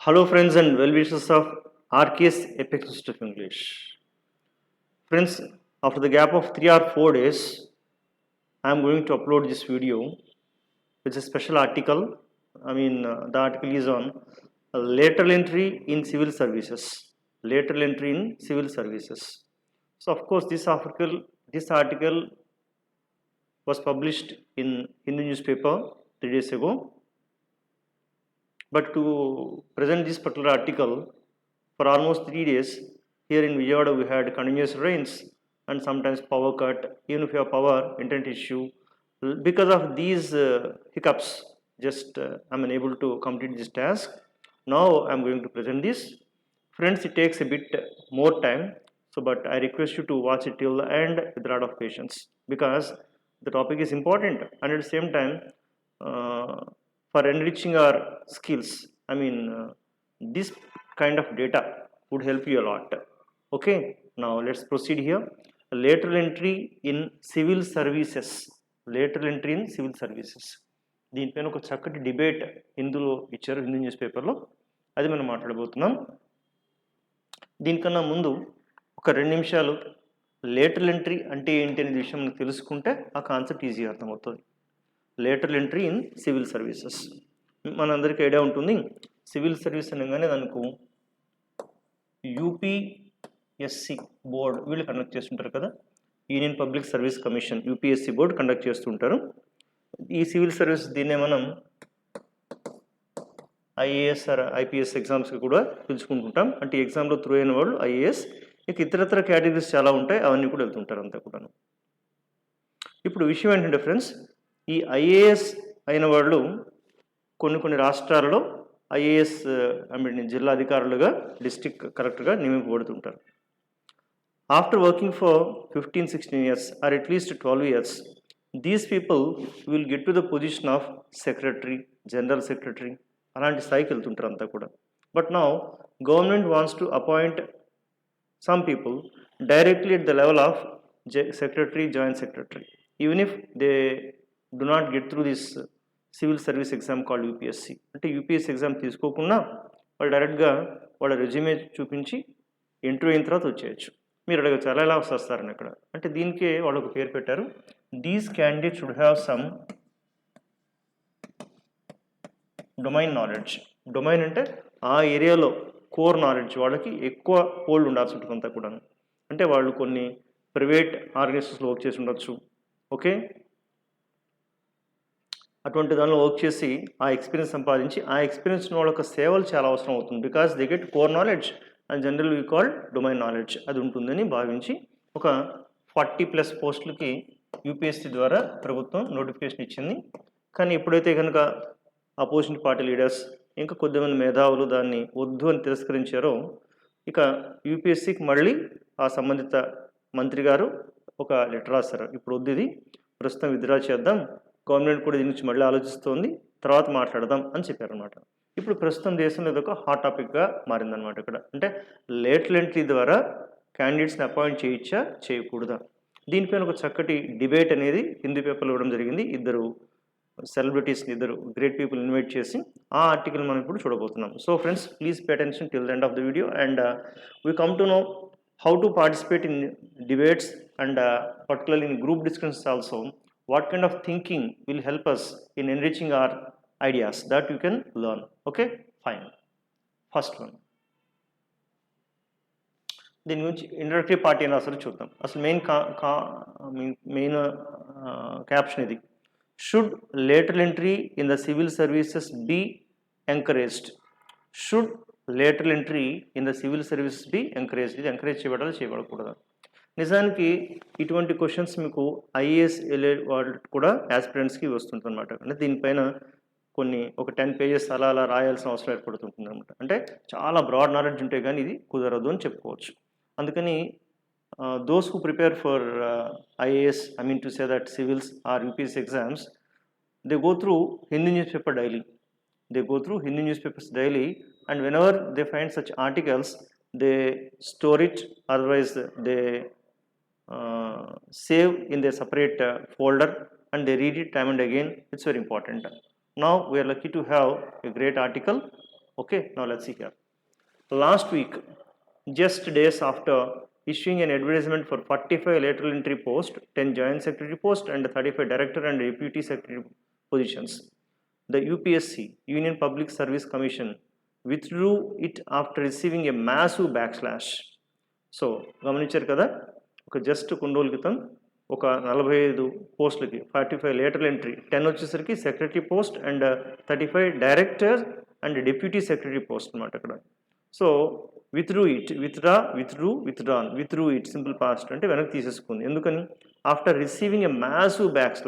Hello, friends and well wishers of RKS Apex Institute of English. Friends, after the gap of 3 or 4 days, I am going to upload this video. It's a special article. The article is on lateral entry in civil services. Lateral entry in civil services. So, of course, this article was published in Hindu newspaper 3 days ago. But to present this particular article, for almost 3 days, here in Vijayawada we had continuous rains and sometimes power cut. Even if you have power, internet issue. Because of these hiccups, I'm unable to complete this task. Now I'm going to present this. Friends, it takes a bit more time, but I request you to watch it till the end with a lot of patience because the topic is important and at the same time. For enriching our skills, this kind of data would help you a lot. Okay, now let's proceed here. Lateral entry in civil services. Lateral entry in civil services. దీనిపైన ఒక చక్కటి debate హిందూలో ఇచ్చారు, Hindu news పేపర్లో. అది మనం మాట్లాడబోతున్నాం. దీనికన్నా ముందు ఒక 2 నిమిషాలు లేటరల్ ఎంట్రీ అంటే ఏంటి అనే విషయం మనకు తెలుసుకుంటే ఆ కాన్సెప్ట్ ఈజీగా అర్థమవుతుంది. Lateral entry in civil services మనందరికీ ఐడియా ఉంటుంది. సివిల్ సర్వీస్ అనగానే దానికి యూపీఎస్సి బోర్డ్ వీళ్ళు కండక్ట్ చేస్తుంటారు కదా, union public service commission UPSC board conduct చేస్తుంటారు. ఈ సివిల్ సర్వీస్ దీన్నే మనం ఐఏఎస్ ఆర్ ఐపీఎస్ ఎగ్జామ్స్కి కూడా పిలుచుకుంటుంటాం. అంటే ఎగ్జామ్లో త్రూ అయిన వాళ్ళు ఐఏఎస్, ఇక ఇతరత్ర కేటగిరీస్ చాలా ఉంటాయి, అవన్నీ కూడా వెళ్తుంటారు అంతా కూడా. ఇప్పుడు విషయం ఏంటంటే ఫ్రెండ్స్, ఈ ఐఏఎస్ అయిన వాళ్ళు కొన్ని రాష్ట్రాలలో ఐఏఎస్ జిల్లా అధికారులుగా డిస్ట్రిక్ట్ కలెక్టర్గా నియమింపబడుతుంటారు. After working for 15-16 years or at least 12 years, these people will get to the position of secretary, general secretary, అలాంటి స్థాయికి వెళ్తుంటారు అంతా కూడా. But now government wants to appoint some people directly at the level of secretary, joint secretary, even if they do not get through this civil service exam called UPSC. అంటే UPSC exam తీసుకోకుండా వాళ్ళు డైరెక్ట్గా వాళ్ళ resume చూపించి interview అయిన తర్వాత వచ్చేయచ్చు. మీరు అడగచ్చు చాలా ఎలా వస్తారని అక్కడ. అంటే దీనికే వాళ్ళు ఒక పేరు పెట్టారు, these candidate should have some domain knowledge. Domain అంటే ఆ ఏరియాలో కోర్ నాలెడ్జ్, వాళ్ళకి ఎక్కువ హోల్డ్ ఉండాల్సి ఉంటుంది అంతా కూడా. అంటే వాళ్ళు కొన్ని ప్రైవేట్ ఆర్గనైజేషన్స్లో వర్క్ చేసి ఉండొచ్చు. ఓకే, అటువంటి దానిలో వర్క్ చేసి ఆ ఎక్స్పీరియన్స్ సంపాదించి ఆ ఎక్స్పీరియన్స్ వాళ్ళకి సేవలు చాలా అవసరం అవుతుంది. Because they get core knowledge and general we call domain knowledge. అది ఉంటుందని భావించి ఒక 40+ పోస్టులకి యూపీఎస్సీ ద్వారా ప్రభుత్వం నోటిఫికేషన్ ఇచ్చింది. కానీ ఎప్పుడైతే కనుక అపోజిషన్ పార్టీ లీడర్స్ ఇంకా కొద్దిమంది మేధావులు దాన్ని వద్దు అని తిరస్కరించారో, ఇక యూపీఎస్సీకి మళ్ళీ ఆ సంబంధిత మంత్రి గారు ఒక లెటర్ రాశారు, ఇప్పుడు వద్దు, ఇది ప్రస్తుతం విత్డ్రా చేద్దాం, గవర్నమెంట్ కూడా దీని నుంచి మళ్ళీ ఆలోచిస్తోంది, తర్వాత మాట్లాడదాం అని చెప్పారనమాట. ఇప్పుడు ప్రస్తుతం దేశంలో ఇది ఒక హాట్ టాపిక్గా మారిందనమాట ఇక్కడ. అంటే లేటరల్ ఎంట్రీ ద్వారా క్యాండిడేట్స్ని అపాయింట్ చేయొచ్చా, చేయకూడదా, దీనిపైన ఒక చక్కటి డిబేట్ అనేది హిందీ పేపర్లో ఇవ్వడం జరిగింది. ఇద్దరు సెలబ్రిటీస్ని, ఇద్దరు గ్రేట్ పీపుల్ ఇన్వైట్ చేసి ఆ ఆర్టికల్ మనం ఇప్పుడు చూడబోతున్నాం. So friends, please pay attention till the end of the video and we come to know how to participate in debates and particularly in group discussions also. What kind of thinking will help us in enriching our ideas that you can learn. Okay, fine. First one, దీని గురించి introductory part అని అసలు చూద్దాం. అసలు main caption ఇది, should lateral entry in the civil services be encouraged. Should lateral entry in the civil services be encourage. ఇది encourage చేయబడాలి, చేయబడకూడదు. నిజానికి ఇటువంటి క్వశ్చన్స్ మీకు ఐఏఎస్ వాళ్ళు కూడా యాస్పిరెంట్స్కి వస్తుంటుంది అనమాట. అంటే దీనిపైన ఒక 10 pages అలా రాయాల్సిన అవసరం ఏర్పడుతుంటుంది అనమాట. అంటే చాలా బ్రాడ్ నాలెడ్జ్ ఉంటే కానీ ఇది కుదరదు అని చెప్పుకోవచ్చు. అందుకని those who prepare for IAS, to say that civils or UPSC exams, they go through Hindi news paper daily. They go through Hindi newspapers daily, and whenever they find such articles, they store it, otherwise they save in their separate folder and they read it time and again. It's very important. Now we are lucky to have a great article Okay, now let's see here. Last week, just days after issuing an advertisement for 45 lateral entry post, 10 joint secretary post and 35 director and deputy secretary positions, the UPSC, Union Public Service Commission, withdrew it after receiving a massive backlash. So గమనించారు కదా, ఒక just కొన్ని రోజుల క్రితం ఒక 45 పోస్టులకి 45 lateral entry, 10 వచ్చేసరికి secretary post and 35 director and deputy secretary post అనమాట అక్కడ. So withdrew it, withdrew it simple past అంటే వెనక్కి తీసేసుకుంది. ఎందుకని? After receiving a massive back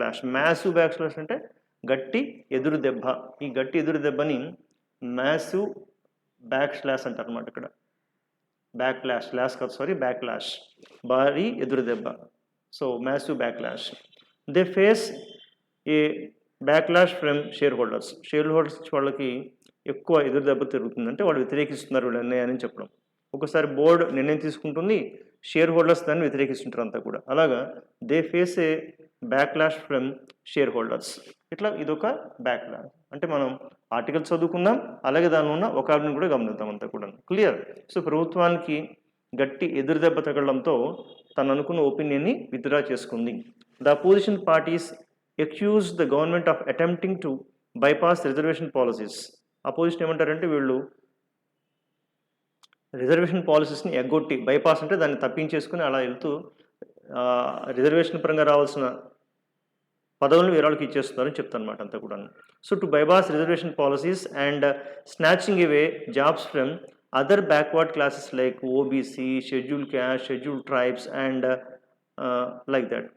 slash అంటే గట్టి ఎదురు దెబ్బ. ఈ గట్టి ఎదురు దెబ్బని మ్యాసివ్ బ్యాక్ స్లాష్ అంటారు అనమాట ఇక్కడ. బ్యాక్లాష్ భారీ ఎదురు దెబ్బ. So massive backlash. They face A backlash from share holders వాళ్ళకి ఎక్కువ ఎదురు దెబ్బ తిరుగుతుందంటే వాళ్ళు వ్యతిరేకిస్తున్నారు వీళ్ళ నిర్ణయాన్ని చెప్పడం. ఒకసారి బోర్డు నిర్ణయం తీసుకుంటుంది, షేర్ హోల్డర్స్ దాన్ని వ్యతిరేకిస్తుంటారు అంతా కూడా. అలాగా they face A backlash from share holders. ఇట్లా ఇదొక బ్యాక్లాష్ అంటే మనం ఆర్టికల్ చదువుకుందాం, అలాగే దానిలో ఉన్న వొకాబులరీని కూడా గమనిద్దాం అంతా కూడా. క్లియర్? సో ప్రభుత్వానికి గట్టి ఎదురు దెబ్బ తగలడంతో తను అనుకున్న ఒపీనియన్ని విత్డ్రా చేసుకుంది. The opposition parties accuse the government of attempting to bypass reservation policies. Opposition ఏమంటారంటే వీళ్ళు రిజర్వేషన్ పాలసీస్ని ఎగ్గొట్టి, బైపాస్ అంటే దాన్ని తప్పించేసుకుని అలా వెళ్తూ రిజర్వేషన్ పరంగా రావాల్సిన పదవులను వేరేళ్ళకి ఇచ్చేస్తున్నారని చెప్తాను అనమాట అంతా కూడా. So to bypass reservation policies and snatching away jobs from other backward classes like OBC, schedule caste, schedule tribes and like that.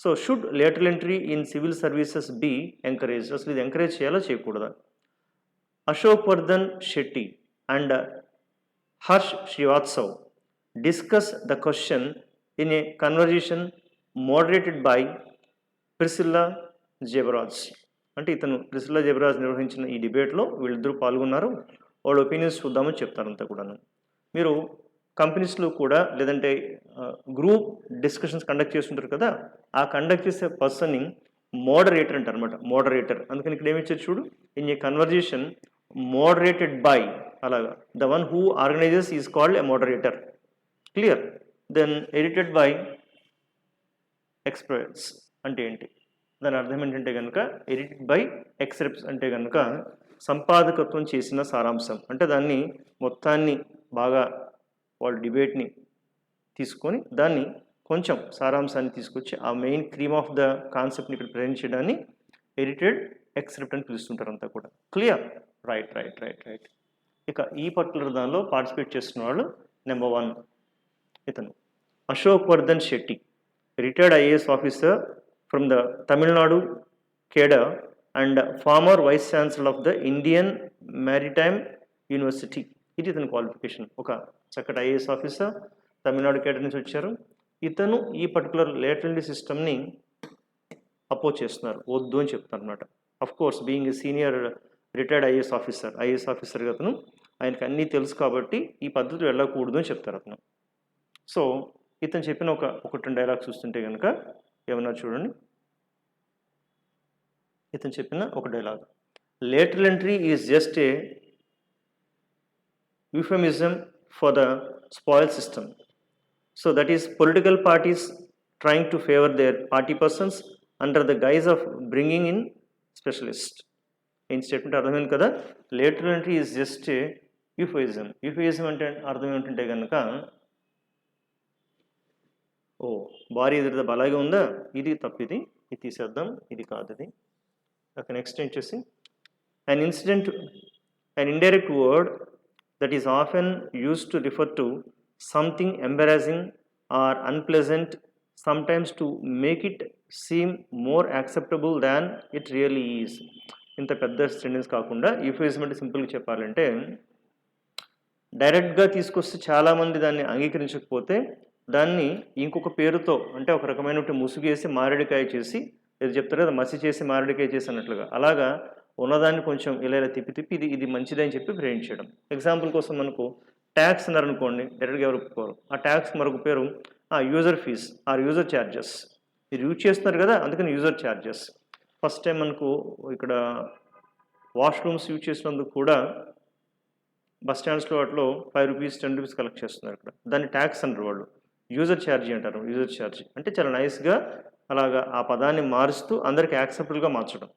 So should lateral entry in civil services be encourage. అసలు ఇది encourage చేయాలా చేయకూడదా? Ashok Vardhan Shetty and Harsh Srivastava discuss the question in a conversation moderated by Priscilla Jebaraj. అంటే ఇతను Priscilla జెబరాజ్ నిర్వహించిన ఈ డిబేట్లో వీళ్ళిద్దరూ పాల్గొన్నారు. వాళ్ళ ఒపీనియన్స్ చూద్దామని చెప్తారంతా కూడాను. మీరు కంపెనీస్లో కూడా లేదంటే గ్రూప్ డిస్కషన్స్ కండక్ట్ చేస్తుంటారు కదా, ఆ కండక్ట్ చేసే పర్సన్ని మోడరేటర్ అంటారు అనమాట. మోడరేటర్. అందుకని ఇక్కడ ఏమి ఇచ్చారు చూడు, in a conversation moderated by, అలాగా the one who organises is called a moderator. Clear? Then edited by experts అంటే ఏంటి? దాని అర్థం ఏంటంటే కనుక ఎడిటెడ్ బై ఎక్సెప్ట్స్ అంటే కనుక సంపాదకత్వం చేసిన సారాంశం. అంటే దాన్ని మొత్తాన్ని బాగా వాళ్ళు డిబేట్ని తీసుకొని దాన్ని కొంచెం సారాంశాన్ని తీసుకొచ్చి ఆ మెయిన్ క్రీమ్ ఆఫ్ ద కాన్సెప్ట్ని ఇక్కడ ప్రజెంట్ చేయడాన్ని ఎడిటెడ్ ఎక్సెప్ట్ అని పిలుస్తుంటారు అంతా కూడా. క్లియర్? రైట్. ఇక ఈ పర్టికులర్ దానిలో పార్టిసిపేట్ చేస్తున్న వాళ్ళు నెంబర్ 1 ఇతను Ashok Vardhan Shetty, retired IAS officer from the Tamil Nadu cadre and former vice chancellor of the Indian Maritime University. ఇది ఇతని క్వాలిఫికేషన్. ఒక చక్కటి ఐఏఎస్ ఆఫీసర్, తమిళనాడు కేడర్ నుంచి వచ్చారు. ఇతను ఈ పర్టికులర్ లేటరల్ సిస్టమ్ని అపోజ్ చేస్తున్నారు, వద్దు అని చెప్తున్నారు అనమాట. Of course being a senior retired IAS officer అతను, ఆయనకి అన్నీ తెలుసు కాబట్టి ఈ పద్ధతి వెళ్ళకూడదు అని చెప్తారు అతను. సో ఇతను చెప్పిన ఒకటి డైలాగ్ చూస్తుంటే కనుక ఏమన్నా చూడండి. ఇతను చెప్పిన ఒక dialogue, lateral entry is just a euphemism for the spoil system. So that is political parties trying to favor their party persons under the guise of bringing in specialists. In statement అర్థమైంది కదా, lateral entry is just a euphemism అంటే అర్థం ఏమిటంటే కనుక, ఓ భారీ ఎదురుదెబ్బ అలాగే ఉందా, ఇది తప్పు, ఇది తీసేద్దాం, ఇది కాదు ఇది. ఓకే, నెక్స్ట్ వచ్చేసి an indirect word that is often used to refer to something embarrassing or unpleasant, sometimes to make it seem more acceptable than it really is. ఇంత పెద్ద సెంటెన్స్ కాకుండా యూఫిజం అంటే సింపుల్గా చెప్పాలంటే, డైరెక్ట్గా తీసుకొస్తే చాలామంది దాన్ని అంగీకరించకపోతే దాన్ని ఇంకొక పేరుతో, అంటే ఒక రకమైన ముసుగేసి మారేడికాయ చేసి, ఏదో చెప్తారు కదా మసి చేసి మారేడికాయ చేసి అన్నట్లుగా, అలాగా ఉన్నదాన్ని కొంచెం ఇలా తిప్పి ఇది మంచిదని చెప్పి ఫ్రేమ్ చేయడం. ఎగ్జాంపుల్ కోసం మనకు ట్యాక్స్ అన్నారనుకోండి, డైరెక్ట్గా ఎవరు ఒప్పుకోరు. ఆ ట్యాక్స్ మరొక పేరు user fees or user charges. మీరు యూజ్ చేస్తున్నారు కదా, అందుకని యూజర్ ఛార్జెస్. ఫస్ట్ టైం మనకు ఇక్కడ వాష్రూమ్స్ యూజ్ చేసినందుకు కూడా బస్ స్టాండ్స్లో వాటిలో ₹5 ₹10 కలెక్ట్ చేస్తున్నారు ఇక్కడ. దాన్ని ట్యాక్స్ అంటారు వాళ్ళు. యూజర్ ఛార్జీ అంటారు. యూజర్ ఛార్జీ అంటే చాలా నైస్గా అలాగా ఆ పదాన్ని మారుస్తూ అందరికి యాక్సెప్టబుల్గా మార్చడం.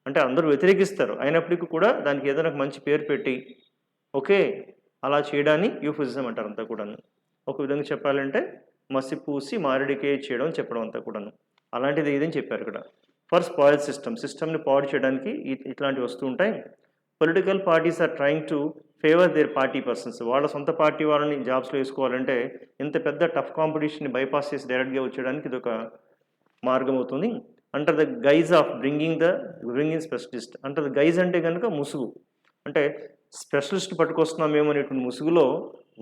అంటే అందరూ వ్యతిరేకిస్తారు, అయినప్పటికీ కూడా దానికి ఏదైనా మంచి పేరు పెట్టి ఓకే అలా చేయడాన్ని యూఫిజం అంటారు అంతా కూడాను. ఒక విధంగా చెప్పాలంటే మసి పూసి మారడికే చేయడం చెప్పడం అంతా కూడాను. అలాంటిది ఏదని చెప్పారు ఇక్కడ. ఫర్ స్పాయిల్ సిస్టమ్ని పాడు చేయడానికి ఇట్లాంటివి వస్తూ ఉంటాయి. Political parties are trying to favour their party persons. వాళ్ళ సొంత పార్టీ వాళ్ళని జాబ్స్లో వేసుకోవాలంటే ఇంత పెద్ద టఫ్ కాంపిటీషన్ని బైపాస్ చేసి డైరెక్ట్గా వచ్చేయడానికి ఇది ఒక మార్గం అవుతుంది. Under the guise of bringing specialist. Under the guys అంటే కనుక ముసుగు, అంటే స్పెషలిస్ట్ పట్టుకొస్తున్నాం మేము అనేటువంటి ముసుగులో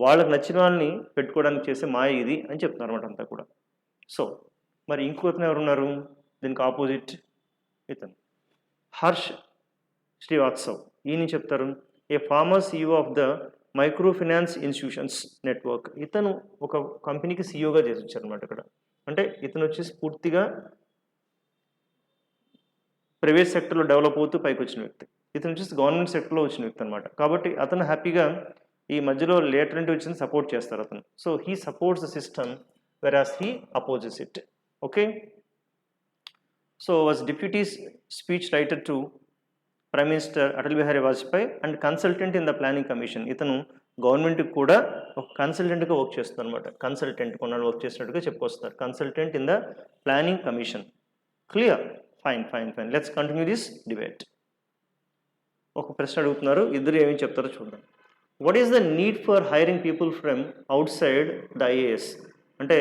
వాళ్ళకి నచ్చిన వాళ్ళని పెట్టుకోవడానికి చేసే మాయ ఇది అని చెప్తున్నారు అనమాట అంతా కూడా. సో మరి ఇంకొకరిని ఎవరున్నారు దీనికి ఆపోజిట్? ఇతను హర్ష్ శ్రీవాత్సవ్. ఈయన చెప్తారు a former CEO of the micro finance institutions network. ఇతను ఒక కంపెనీకి CEOగా చేసి వచ్చారు అనమాట ఇక్కడ. అంటే ఇతను వచ్చేసి పూర్తిగా ప్రైవేట్ సెక్టర్లో డెవలప్ అవుతూ పైకి వచ్చిన వ్యక్తి. ఇతను వచ్చేసి గవర్నమెంట్ సెక్టర్లో వచ్చిన వ్యక్తి అనమాట. కాబట్టి అతను హ్యాపీగా ఈ మధ్యలో లేటరెంట్ వచ్చింది సపోర్ట్ చేస్తారు అతను. So he supports the system వెరాస్ he opposes it. Okay, so was deputy speech writer to prime minister Atal Bihari Vajpayee and consultant in the planning commission. ఇతను గవర్నమెంట్కి కూడా ఒక కన్సల్టెంట్గా వర్క్ చేస్తారు అనమాట. కన్సల్టెంట్ కొన్నాళ్ళు వర్క్ చేసినట్టుగా చెప్పుకొస్తారు. Consultant in the planning commission. Clear? Fine fine fine. Let's continue this debate. ఒక ప్రశ్న అడుగుతున్నారు, ఇద్దరు ఏమేమి చెప్తారో చూద్దాం. What is the need for hiring people from outside the IAS? అంటే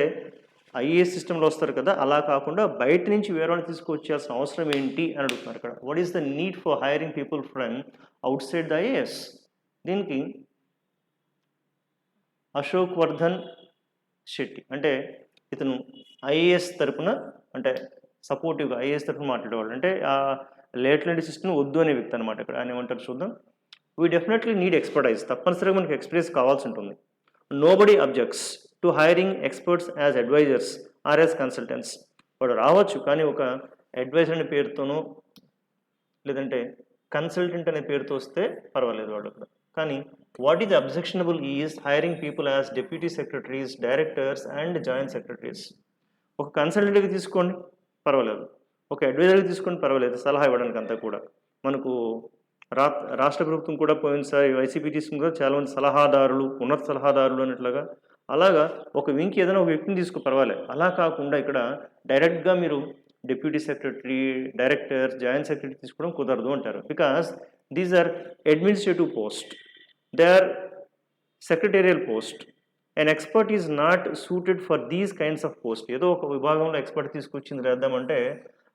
IAS సిస్టంలో వస్తారు కదా, అలా కాకుండా బయట నుంచి వేరే వాళ్ళని తీసుకొచ్చాల్సిన అవసరం ఏంటి అని అడుగుతున్నారు ఇక్కడ. What is the need for hiring people from outside the IAS? దీనికి అశోక్ వర్ధన్ శెట్టి అంటే ఇతను IAS తరపున అంటే సపోర్టివ్గా IAS తరపున మాట్లాడేవాళ్ళు. అంటే ఆ లేటెంట్ సిస్టమ్ వద్దు అనే వ్యక్తి అనమాట ఇక్కడ. ఆయన ఏమంటారు చూద్దాం. We definitely need expertise. తప్పనిసరిగా మనకి ఎక్స్పీరియన్స్ కావాల్సి ఉంటుంది. Nobody objects to hiring experts as advisors or as consultants. వాడు రావచ్చు, కానీ ఒక అడ్వైజర్ అనే పేరుతోనో లేదంటే కన్సల్టెంట్ అనే పేరుతో వస్తే పర్వాలేదు వాడు అక్కడ. కానీ what is objectionable is hiring people as deputy secretaries, directors and joint secretaries. ఒక కన్సల్టెంట్కి తీసుకోండి పర్వాలేదు, ఒక అడ్వైజర్కి తీసుకోండి పర్వాలేదు, సలహా ఇవ్వడానికి అంతా కూడా. మనకు రాష్ట్ర ప్రభుత్వం కూడా పోయినసారి వైసీపీ తీసుకుని కూడా చాలామంది సలహాదారులు, ఉన్నత సలహాదారులు అన్నట్లుగా అలాగా ఒక వింకి ఏదైనా ఒక వ్యక్తిని తీసుకో పర్వాలేదు. అలా కాకుండా ఇక్కడ డైరెక్ట్గా మీరు deputy secretary, director, joint secretary తీసుకోవడం కుదరదు అంటారు. Because these are administrative post, they are secretarial post. And expert is not suited for these kinds of post. ఏదో ఒక విభాగంలో ఎక్స్పర్ట్ తీసుకొచ్చింది వేద్దామంటే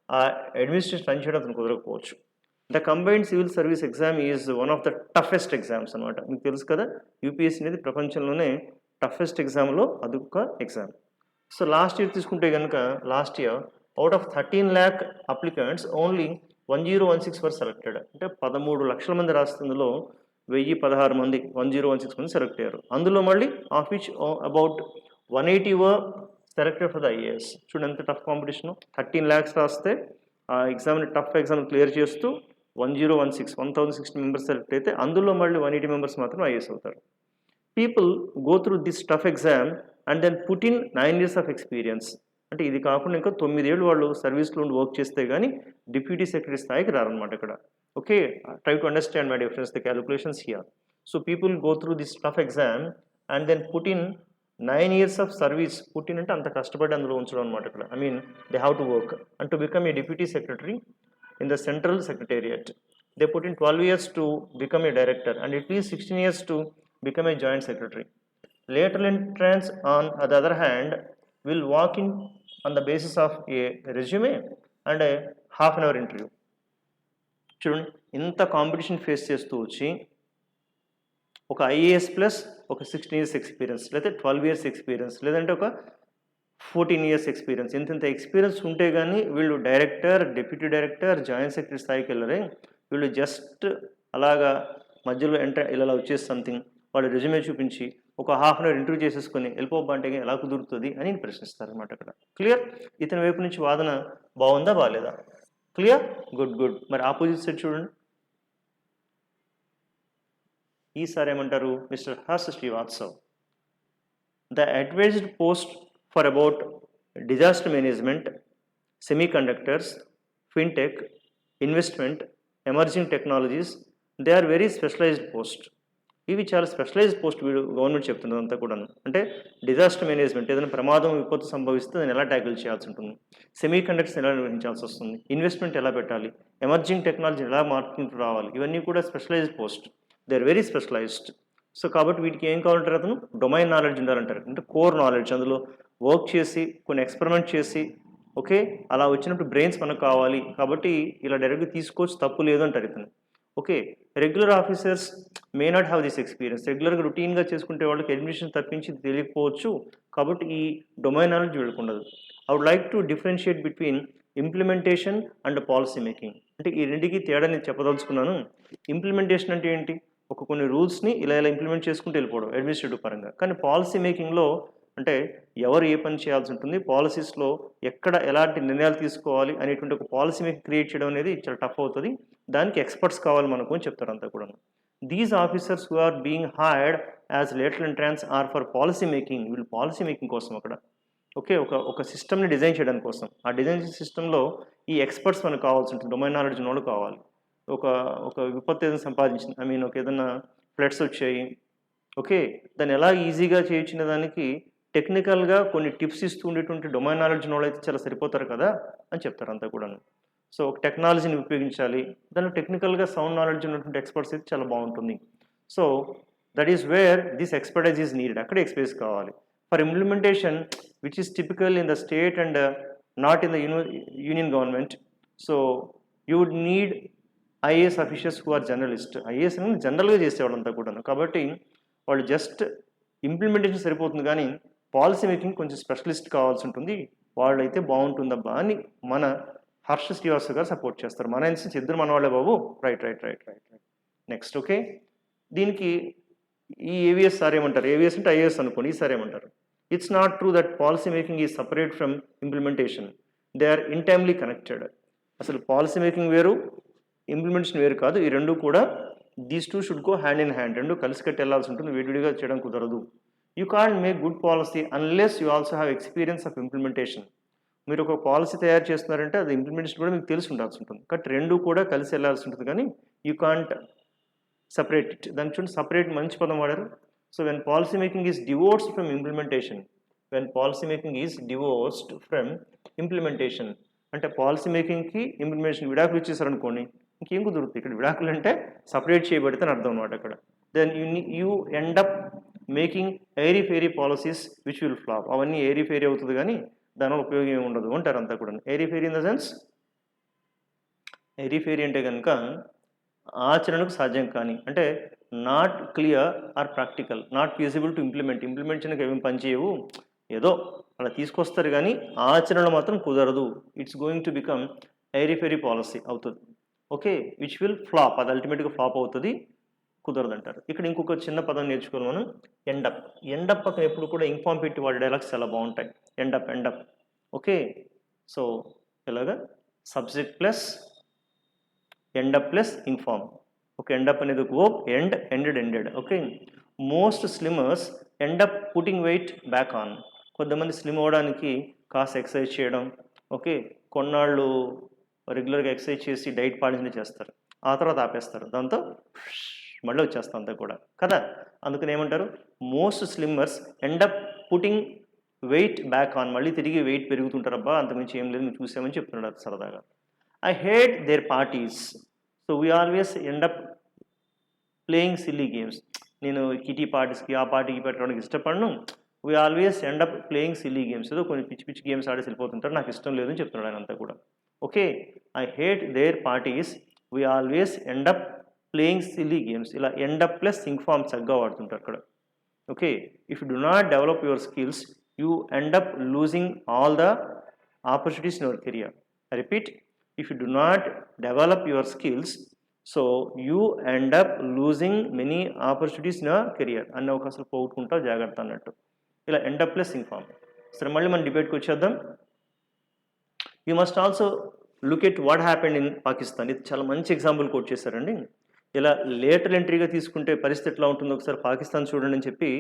ఆ అడ్మినిస్ట్రేషన్ రన్ చేయడం అతను కుదరకపోవచ్చు. The combined civil service exam is one of the toughest exams అనమాట. మీకు తెలుసు కదా, UPSC అనేది ప్రపంచంలోనే టఫెస్ట్ ఎగ్జామ్లో అదొక ఎగ్జామ్. సో లాస్ట్ ఇయర్ తీసుకుంటే కనుక last year out of 13 lakh applicants only 1016 were selected. అంటే 13 లక్షల మంది రాస్తుందిలో 1016 మంది 1016 మంది సెలెక్ట్ అయ్యారు. అందులో మళ్ళీ of which about 180 were selected for the IAS. చూడండి ఎంత టఫ్ కాంపిటీషన్. 13 lakhs రాస్తే ఆ ఎగ్జామ్ని టఫ్ ఎగ్జామ్ క్లియర్ చేస్తూ 1016 మెంబర్స్ సెలెక్ట్ అయితే అందులో మళ్ళీ 180 మెంబర్స్ మాత్రం IAS అవుతారు. People go through this tough exam and then put in 9 years of experience. అంటే ఇది కాకుండా ఇంకా 9 ఏళ్ళు వాళ్ళు సర్వీస్లో ఉండి వర్క్ చేస్తే కానీ డిప్యూటీ సెక్రటరీ స్థాయికి రారనమాట ఇక్కడ. Okay, try to understand my dear friends the calculations here. So people go through this tough exam and then put in 9 years of service. Put in అంటే అంత కష్టపడి అందులో ఉంచడం అనమాట ఇక్కడ. I mean they have to work and to become a deputy secretary in the central secretariat. They put in 12 years to become a director and at least 16 years to become a joint secretary. Lateral entrants, on the other hand, will walk in on the basis of a resume and a half-an-hour interview. చూడండి, ఇంత competition face చేస్తూ వచ్చి ఒక IAS plus ఒక 16 years experience, లేదా 12 years experience, లేదంటే ఒక 14 years experience, ఇంత ఎక్స్పీరియన్స్ ఉంటే కానీ వీళ్ళు director, deputy director, joint secretary స్థాయికి వెళ్ళరే. వీళ్ళు జస్ట్ అలాగా మధ్యలో ఇలా వచ్చేసి సంథింగ్ వాళ్ళు రెజ్యూమే చూపించి ఒక ½ hour ఇంటర్వ్యూ చేసేసుకొని వెళ్ళిపోబంటే ఎలా కుదురుతుంది అని ప్రశ్నిస్తారు అనమాట అక్కడ. క్లియర్? ఇతని వైపు నుంచి వాదన బాగుందా బాగాలేదా? క్లియర్? Good good. మరి ఆపోజిట్ సైడ్ చూడండి. ఈసారి ఏమంటారు Mr Harsh Srivastav. The advised post for about disaster management, semiconductors, fintech, investment, emerging technologies, they are very specialised post. ఇవి చాలా స్పెషలైజ్డ్ పోస్ట్ వీడు గవర్నమెంట్ చెప్తున్నది అంతా కూడా. అంటే డిజాస్టర్ మేనేజ్మెంట్, ఏదైనా ప్రమాదం విపత్తు సంభవిస్తే దాన్ని ఎలా ట్యాకిల్ చేయాల్సి ఉంటుంది, సెమీ కండక్టర్స్ ఎలా నిర్వహించాల్సి వస్తుంది, ఇన్వెస్ట్మెంట్ ఎలా పెట్టాలి, ఎమర్జింగ్ టెక్నాలజీ ఎలా మార్చుకుంటూ రావాలి, ఇవన్నీ కూడా specialised post. They are very specialised. So కాబట్టి వీటికి ఏం కావాలంటారు, అతను డొమైన్ నాలెడ్జ్ ఉండాలంటారు. అంటే కోర్ నాలెడ్జ్, అందులో వర్క్ చేసి కొన్ని ఎక్స్పెరిమెంట్ చేసి ఓకే అలా వచ్చినప్పుడు బ్రెయిన్స్ మనకు కావాలి కాబట్టి ఇలా డైరెక్ట్గా తీసుకోవచ్చు, తప్పు లేదు అంటారు ఇతను. Okay, regular officers may not have this experience. రెగ్యులర్గా రొటీన్గా చేసుకుంటే వాళ్ళకి అడ్మినిస్ట్రేషన్ తప్పించి తెలియకపోవచ్చు కాబట్టి ఈ డొమైన్ నాలెడ్జ్ వీళ్ళకుండదు. I would like to differentiate between implementation and policy making. అంటే ఈ రెండుకి తేడా నేను చెప్పదలుచుకున్నాను. ఇంప్లిమెంటేషన్ అంటే ఏంటి, కొన్ని రూల్స్ని ఇలా ఇంప్లిమెంట్ చేసుకుంటూ వెళ్ళిపోవడం అడ్మినిస్ట్రేటివ్ పరంగా. కానీ పాలసీ మేకింగ్లో అంటే ఎవరు ఏ పని చేయాల్సి ఉంటుంది, పాలసీస్లో ఎక్కడ ఎలాంటి నిర్ణయాలు తీసుకోవాలి అనేటువంటి ఒక పాలసీ మేకింగ్ క్రియేట్ చేయడం అనేది చాలా టఫ్ అవుతుంది. దానికి ఎక్స్పర్ట్స్ కావాలి మనకు అని చెప్తారు అంతా కూడా. These officers who are being hired as lateral entrants or for policy making. వీళ్ళు పాలసీ మేకింగ్ కోసం అక్కడ ఓకే ఒక సిస్టమ్ని డిజైన్ చేయడం కోసం. ఆ డిజైన్ సిస్టంలో ఈ ఎక్స్పర్ట్స్ మనకు కావాల్సి ఉంటుంది, డొమైన్ నాలెడ్జ్ ఉన్నోళ్ళు కావాలి. ఒక విపత్తు ఏదైనా సంపాదించింది, ఐ మీన్ ఏదైనా ఫ్లడ్స్ వచ్చాయి ఓకే, దాన్ని ఎలా ఈజీగా చేయించిన దానికి టెక్నికల్గా కొన్ని టిప్స్ ఇస్తూ ఉండేటువంటి డొమైన్ నాలెడ్జ్ వాళ్ళు అయితే చాలా సరిపోతారు కదా అని చెప్తారు అంతా కూడా. సో ఒక టెక్నాలజీని ఉపయోగించాలి, దానిలో టెక్నికల్గా సౌండ్ నాలెడ్జ్ ఉన్నటువంటి ఎక్స్పర్ట్స్ అయితే చాలా బాగుంటుంది. So that is where this expertise is needed. అక్కడే ఎక్స్పర్టైజ్ కావాలి. For implementation which is typical in the state and not in the union government. So you would need IAS officers who are journalist. IAS అనేది జనరల్గా చేసేవాళ్ళంతా కూడా. కాబట్టి వాళ్ళు just implementation సరిపోతుంది, కానీ policy making కొంచెం స్పెషలిస్ట్ కావాల్సి ఉంటుంది. వాళ్ళైతే బాగుంటుందబ్బా అని మన హర్ష శ్రీవాస్తవ్ గారు సపోర్ట్ చేస్తారు. మన ఇన్స్టెన్స్ ఇద్దరు మన వాళ్ళే బాబు. Right right right right right next okay. దీనికి ఈ ఏవిఎస్ సార్ ఏమంటారు, ఏవిఎస్ అంటే ఐఏఎస్ అనుకోండి, ఈ సార్ ఏమంటారు, it's not true that policy making is separate from implementation, they are intimately connected. అసలు పాలసీ మేకింగ్ వేరు, ఇంప్లిమెంటేషన్ వేరు కాదు, ఈ రెండు కూడా these two should go hand in hand. రెండు కలిసి కట్టి వెళ్ళాల్సి ఉంటుంది, విడివిడిగా చేయడం కుదరదు. You can't make good policy unless you also have experience of implementation. మీరు ఒక పాలసీ తయారు చేస్తున్నారంటే అది ఇంప్లిమెంటేషన్ కూడా మీకు తెలిసి ఉండాల్సి ఉంటుంది. కాబట్టి రెండు కూడా కలిసి వెళ్ళాల్సి ఉంటుంది, కానీ యూ కాంట్ సపరేట్ ఇట్. దాని చూడండి సపరేట్ మంచి పదం వాడారు. So when policy making is divorced from implementation, when policy making is divorced from implementation అంటే పాలసీ మేకింగ్కి ఇంప్లిమెంటేషన్ విడాకులు ఇచ్చేసారనుకోండి, ఇంకేం కుదురుతుంది. ఇక్కడ విడాకులు అంటే సపరేట్ చేయబడితే అని అర్థం అనమాట అక్కడ. Then you end up making airy fairy policies which will flop. అవన్నీ ఎయిరీ ఫెయిరీ అవుతుంది కానీ దానివల్ల ఉపయోగం ఏమి ఉండదు అంటారు అంతా కూడా. Airy fairy in the sense, airy fairy అంటే కనుక ఆచరణకు సాధ్యం కానీ, అంటే not clear or practical, not feasible to implement. ఇంప్లిమెంటేషన్కి ఏమేమి పనిచేయవు, ఏదో అలా తీసుకొస్తారు కానీ ఆచరణ మాత్రం కుదరదు. It's going to become airy fairy policy అవుతుంది ఓకే, విచ్ విల్ ఫ్లాప్. అది అల్టిమేట్గా ఫ్లాప్ అవుతుంది, కుదరదు అంటారు. ఇక్కడ ఇంకొక చిన్న పదం నేర్చుకోవాలి మనం, ఎండప్. ఎండప్ పక్కన ఎప్పుడు కూడా ఇన్ఫార్మ్ పెట్టి వాడి డైలాగ్స్ చాలా బాగుంటాయి. End up end up okay. సో ఇలాగా subject plus end up plus ing form. Okay, end up అనేది ఒక verb, end ended ended okay. Most slimmers end up putting weight back on. కొంతమంది స్లిమ్ అవ్వడానికి కాస్త ఎక్సర్సైజ్ చేయడం ఓకే, కొన్నాళ్ళు రెగ్యులర్గా ఎక్సర్సైజ్ చేసి డైట్ పాటించి చేస్తారు, ఆ తర్వాత ఆపేస్తారు, దాంతో మళ్ళీ వచ్చేస్తాం అంతా కూడా కదా. అందుకని ఏమంటారు, most slimmers end up putting weight back on. మళ్ళీ తిరిగి వెయిట్ పెరుగుతుంటారబ్బా, అంతకుమించి ఏం లేదు, మేము చూసామని చెప్తున్నాడు సరదాగా. I hate their parties, so we always end up playing silly games. నేను కిటీ పార్టీస్కి ఆ పార్టీకి పెట్టడానికి ఇష్టపడను. We always end up playing silly games. ఏదో కొన్ని పిచ్చి పిచ్చి గేమ్స్ ఆడేసి వెళ్ళిపోతుంటారు, నాకు ఇష్టం లేదని చెప్తున్నాడు ఆయన అంతా కూడా okay. I hate their parties, we always end up playing silly games. ఇలా ఎండప్ ప్లస్ ఇన్ఫార్మ్ చక్కగా వాడుతుంటారు అక్కడ okay. If you do not develop your skills you end up losing all the opportunities in your career. I repeat, if you do not develop your skills, so you end up losing many opportunities in your career. అన్న అవకాశాలు పోగొట్టుకుంటావు, జాగ్రత్త అన్నట్టు. ఇలా end up plus inform. సరే మళ్ళీ మన డిబేట్కి వచ్చేద్దాం. You must also look at what happened in Pakistan. ఇది చాలా మంచి ఎగ్జాంపుల్ కోట్ చేశారండి. ఇలా లేటరల్ ఎంట్రీగా తీసుకుంటే పరిస్థితి ఎట్లా ఉంటుందో ఒకసారి పాకిస్తాన్ చూడండి అని చెప్పి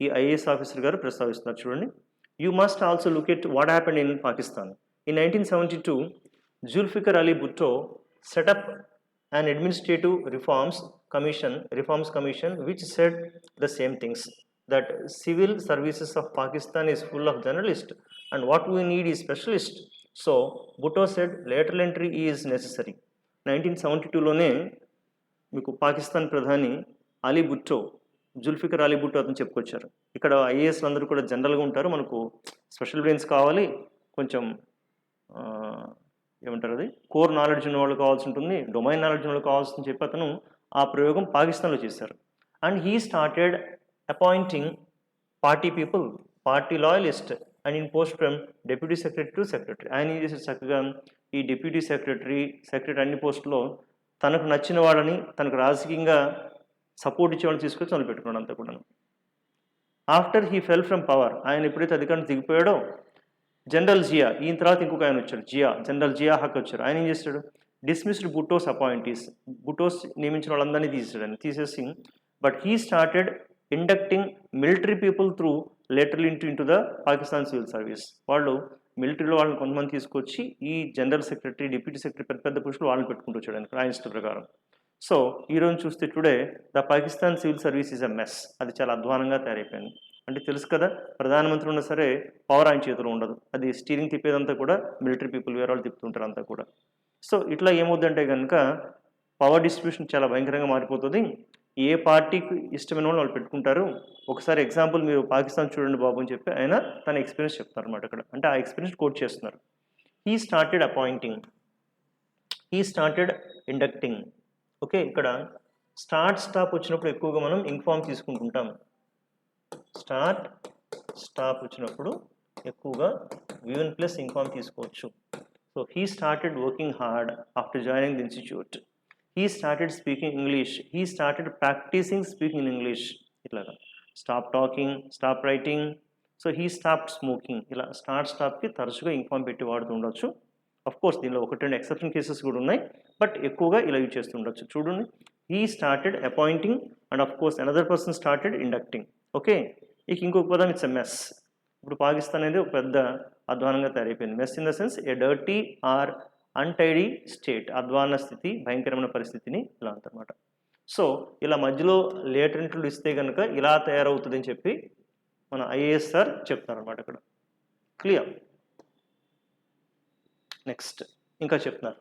ఈ ఐఏఎస్ ఆఫీసర్ గారు ప్రస్తావిస్తున్నారు. చూడండి. You must also look at what happened in Pakistan. In 1972 Zulfikar Ali Bhutto set up an administrative reforms commission which said the same things, that civil services of Pakistan is full of journalists and what we need is specialists. So Bhutto said lateral entry is necessary. 1972లోనే మీకు పాకిస్తాన్ ప్రధాని అలీ భుట్టో, జుల్ఫికర్ అలీ భుట్టో అతను చెప్పుకొచ్చారు. ఇక్కడ ఐఏఎస్లు అందరూ కూడా జనరల్గా ఉంటారు, మనకు స్పెషల్ బ్రెయిన్స్ కావాలి, కొంచెం ఏమంటారు అది కోర్ నాలెడ్జ్ ఉన్న వాళ్ళు కావాల్సి ఉంటుంది, డొమైన్ నాలెడ్జ్ ఉన్న వాళ్ళు కావాల్సి అని చెప్పి అతను ఆ ప్రయోగం పాకిస్తాన్లో చేశారు. And he started appointing party people, party loyalist and in post from deputy secretary to secretary. ఆయన ఏం చేశారు, చక్కగా ఈ డిప్యూటీ సెక్రటరీ అన్ని పోస్టులో తనకు నచ్చిన వాళ్ళని, తనకు రాజకీయంగా సపోర్ట్ ఇచ్చే వాళ్ళని తీసుకొచ్చి మొదలు పెట్టుకున్నాడు అంతా కూడా. After he fell from power, ఆయన ఎప్పుడైతే అధికారం దిగిపోయాడో జనరల్ జియా, ఈయన తర్వాత ఇంకొక ఆయన వచ్చాడు జనరల్ జియా హక్ వచ్చారు. ఆయన ఏం చేస్తాడు, డిస్మిస్డ్ బుట్టోస్ అపాయింటీస్, బుట్టోస్ నియమించిన వాళ్ళందరినీ తీసేసి but he started inducting military people through lateral into the Pakistan civil service. వాళ్ళు మిలిటరీలో వాళ్ళని కొంతమంది తీసుకొచ్చి ఈ జనరల్ సెక్రటరీ, డిప్యూటీ సెక్రటరీ పెద్ద పురుషులు వాళ్ళని పెట్టుకుంటూ వచ్చాడు ఆయన ఇష్ట ప్రకారం. సో ఈరోజు చూస్తే today the Pakistan civil service is a mess. అది చాలా అధ్వానంగా తయారైపోయింది. అంటే తెలుసు కదా, ప్రధానమంత్రి ఉన్నా సరే పవర్ ఆయన చేతిలో ఉండదు, అది స్టీరింగ్ తిప్పేదంతా కూడా మిలిటరీ పీపుల్ వేరే వాళ్ళు తిప్పుతుంటారు అంతా కూడా. సో ఇట్లా ఏమవుద్దంటే కనుక పవర్ డిస్ట్రిబ్యూషన్ చాలా భయంకరంగా మారిపోతుంది. ఏ పార్టీకి ఇష్టమైన వాళ్ళు పెట్టుకుంటారు. ఒకసారి ఎగ్జాంపుల్ మీరు పాకిస్తాన్ చూడండి బాబు అని చెప్పి ఆయన తన ఎక్స్పీరియన్స్ చెప్తారు అనమాట అక్కడ. అంటే ఆ ఎక్స్పీరియన్స్ కోట్ చేస్తున్నారు. He started appointing, he started inducting. Okay, ఇక్కడ స్టాప్ వచ్చినప్పుడు ఎక్కువగా మనం ఇన్ఫార్మ్ తీసుకుంటుంటాం. స్టాప్ వచ్చినప్పుడు ఎక్కువగా V1 ప్లస్ ఇన్ఫార్మ్ తీసుకోవచ్చు. So he started working hard after joining the institute. He started speaking English, he started practising speaking in English. ఇట్లాగా stop talking, stop writing, so he stop smoking. ఇలా స్టాప్కి తరచుగా inform పెట్టి వాడుతూ ఉండొచ్చు. Of course దీనిలో 1-2 exception cases కూడా ఉన్నాయి, బట్ ఎక్కువగా ఇలా యూజ్ చేస్తూ ఉండొచ్చు. చూడండి, he started appointing and of course another person started inducting. Okay, ఇక ఇంకొక పదం ఇట్స్ ఎ మెస్. ఇప్పుడు పాకిస్తాన్ అనేది ఒక పెద్ద అధ్వానంగా తయారైపోయింది. Mess in the sense a dirty or untidy state, అధ్వాన స్థితి, భయంకరమైన పరిస్థితిని ఇలా అంటారన్నమాట. సో ఇలా మధ్యలో లేటర్ ఎంట్రీలు ఇస్తే కనుక ఇలా తయారవుతుంది అని చెప్పి మన ఐఏఎస్ సార్ చెప్తారనమాట ఇక్కడ. క్లియర్. నెక్స్ట్ ఇంకా చెప్తున్నారు,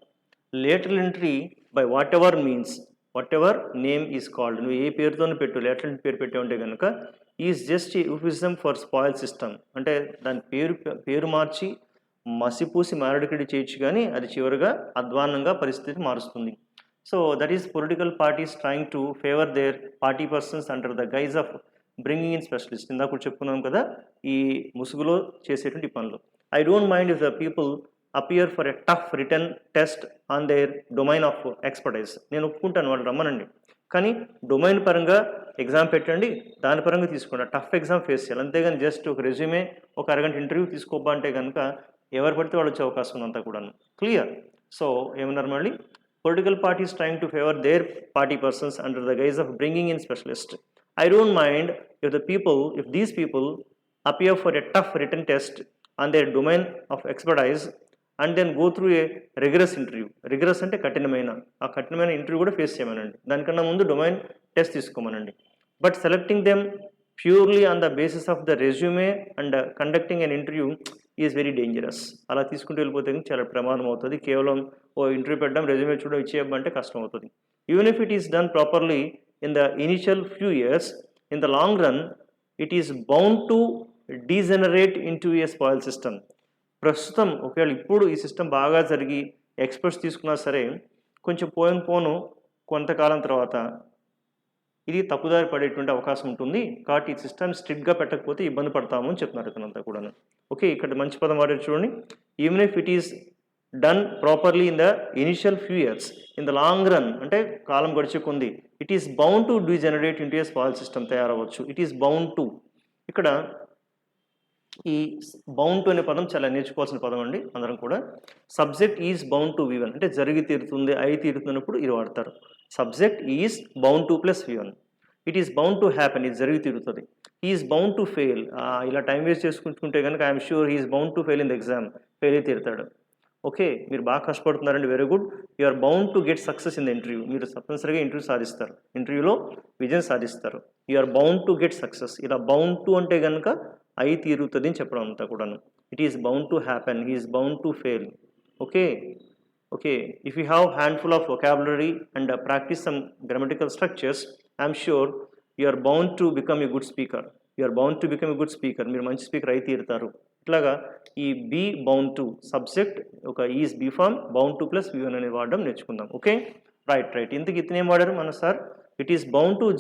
lateral entry by whatever means, whatever name is called. నువ్వు ఏ పేరుతోనే పెట్టు, లేటరల్ పేరు పెట్టే ఉంటే కనుక is just euphemism for spoil system. అంటే దాని పేరు మార్చి మసిపూసి మారడికడి చేయొచ్చు, కానీ అది చివరిగా అధ్వానంగా పరిస్థితి మారుస్తుంది. So that is political parties trying to favour their party persons under the guise of bringing in specialist. ఇందాక కూడా చెప్పుకున్నాం కదా ఈ ముసుగులో చేసేటువంటి పనులు. I don't mind if the people appear for a tough written test on their domain of expertise. నేను ఒప్పుకుంటాను, వాళ్ళు రమ్మనండి, కానీ డొమైన్ పరంగా ఎగ్జామ్ పెట్టండి, దాని పరంగా తీసుకోండి. టఫ్ ఎగ్జామ్ ఫేస్ చేయాలి, అంతేగాని జస్ట్ ఒక రెజ్యూమే, ఒక అరగంట ఇంటర్వ్యూ తీసుకోబ్బా అంటే కనుక ఎవరు పడితే వాళ్ళు వచ్చే అవకాశం ఉందంతా కూడా. క్లియర్. సో ఏమన్నారు మళ్ళీ, political parties trying to favour their party persons under the guise of bringing in specialist. I don't mind if these people appear for a tough written test on their domain of expertise and then go through a rigorous interview. Rigorous అంటే కఠినమైన, ఆ కఠినమైన interview కూడా face చేయమనండి. దానికన్నా ముందు domain test తీసుకోమనండి. But selecting them purely on the basis of the resume and conducting an interview is very dangerous. అలా తీసుకుంటూ వెళ్ళిపోతే చాలా ప్రమాదం అవుతుంది. కేవలం ఓ ఇంటర్వ్యూ పెట్టడం, రెజ్యూమే చూడడం, ఇచ్చేయమంటే కష్టం అవుతుంది. Even if it is done properly in the initial few years, in the long run it is bound to degenerate in to A spoil system. ప్రస్తుతం ఒకవేళ ఇప్పుడు ఈ సిస్టమ్ బాగా జరిగి ఎక్స్పర్ట్స్ తీసుకున్నా సరే, కొంచెం పోను కొంతకాలం తర్వాత ఇది తప్పుదారి పడేటువంటి అవకాశం ఉంటుంది. కాబట్టి ఈ సిస్టమ్ స్ట్రిక్ట్గా పెట్టకపోతే ఇబ్బంది పడతాము అని చెప్తున్నారు ఇతనంతా కూడా. ఓకే, ఇక్కడ మంచి పదం వాడారు చూడండి. Even if it is done properly in the initial few years, in the long run అంటే కాలం గడిచే కొంది, it is bound to degenerate into a spoil system తయారవచ్చు. ఇట్ ఈస్ బౌండ్ టు, ఇక్కడ ఈ బౌండ్ టు అనే పదం చాలా నేర్చుకోవాల్సిన పదం అండి అందరం కూడా. Subject is bound to V1 అంటే జరిగి తీరుతుంది, అయి తీరుతున్నప్పుడు ఇది వాడతారు. Subject is bound to plus V1. It is bound to happen, ఇది జరిగి తిరుగుతుంది. ఈజ్ బౌండ్ టు ఫెయిల్, ఇలా టైం వేస్ట్ చేసుకుంటుంటే కనుక I'm sure he's bound to fail in the exam, fail అయితే తీరుతాడు. ఓకే, మీరు బాగా కష్టపడుతున్నారండి, very good. You are bound to get success in the interview, మీరు తప్పనిసరిగా ఇంటర్వ్యూ సాధిస్తారు, ఇంటర్వ్యూలో విజయం సాధిస్తారు. You are bound to get success, ఇలా బౌండ్ టు అంటే కనుక అయి తీరుతుంది అని చెప్పడం అంతా కూడాను. It is bound to happen, he is bound to fail. Okay, okay, if you have handful of vocabulary and practice some grammatical structures, I'm sure you are bound to become a good speaker. You are bound to become a good speaker. మీరు మంచి speaker అయితే తీరుతారు. ఇట్లాగా ఈ be bound to subject ఒక is be form bound to plus V1 అనే వాడడం నేర్చుకుందాం. Okay, right. ఇంతకు ఇతనేం వాడారు మన sir? It is bound to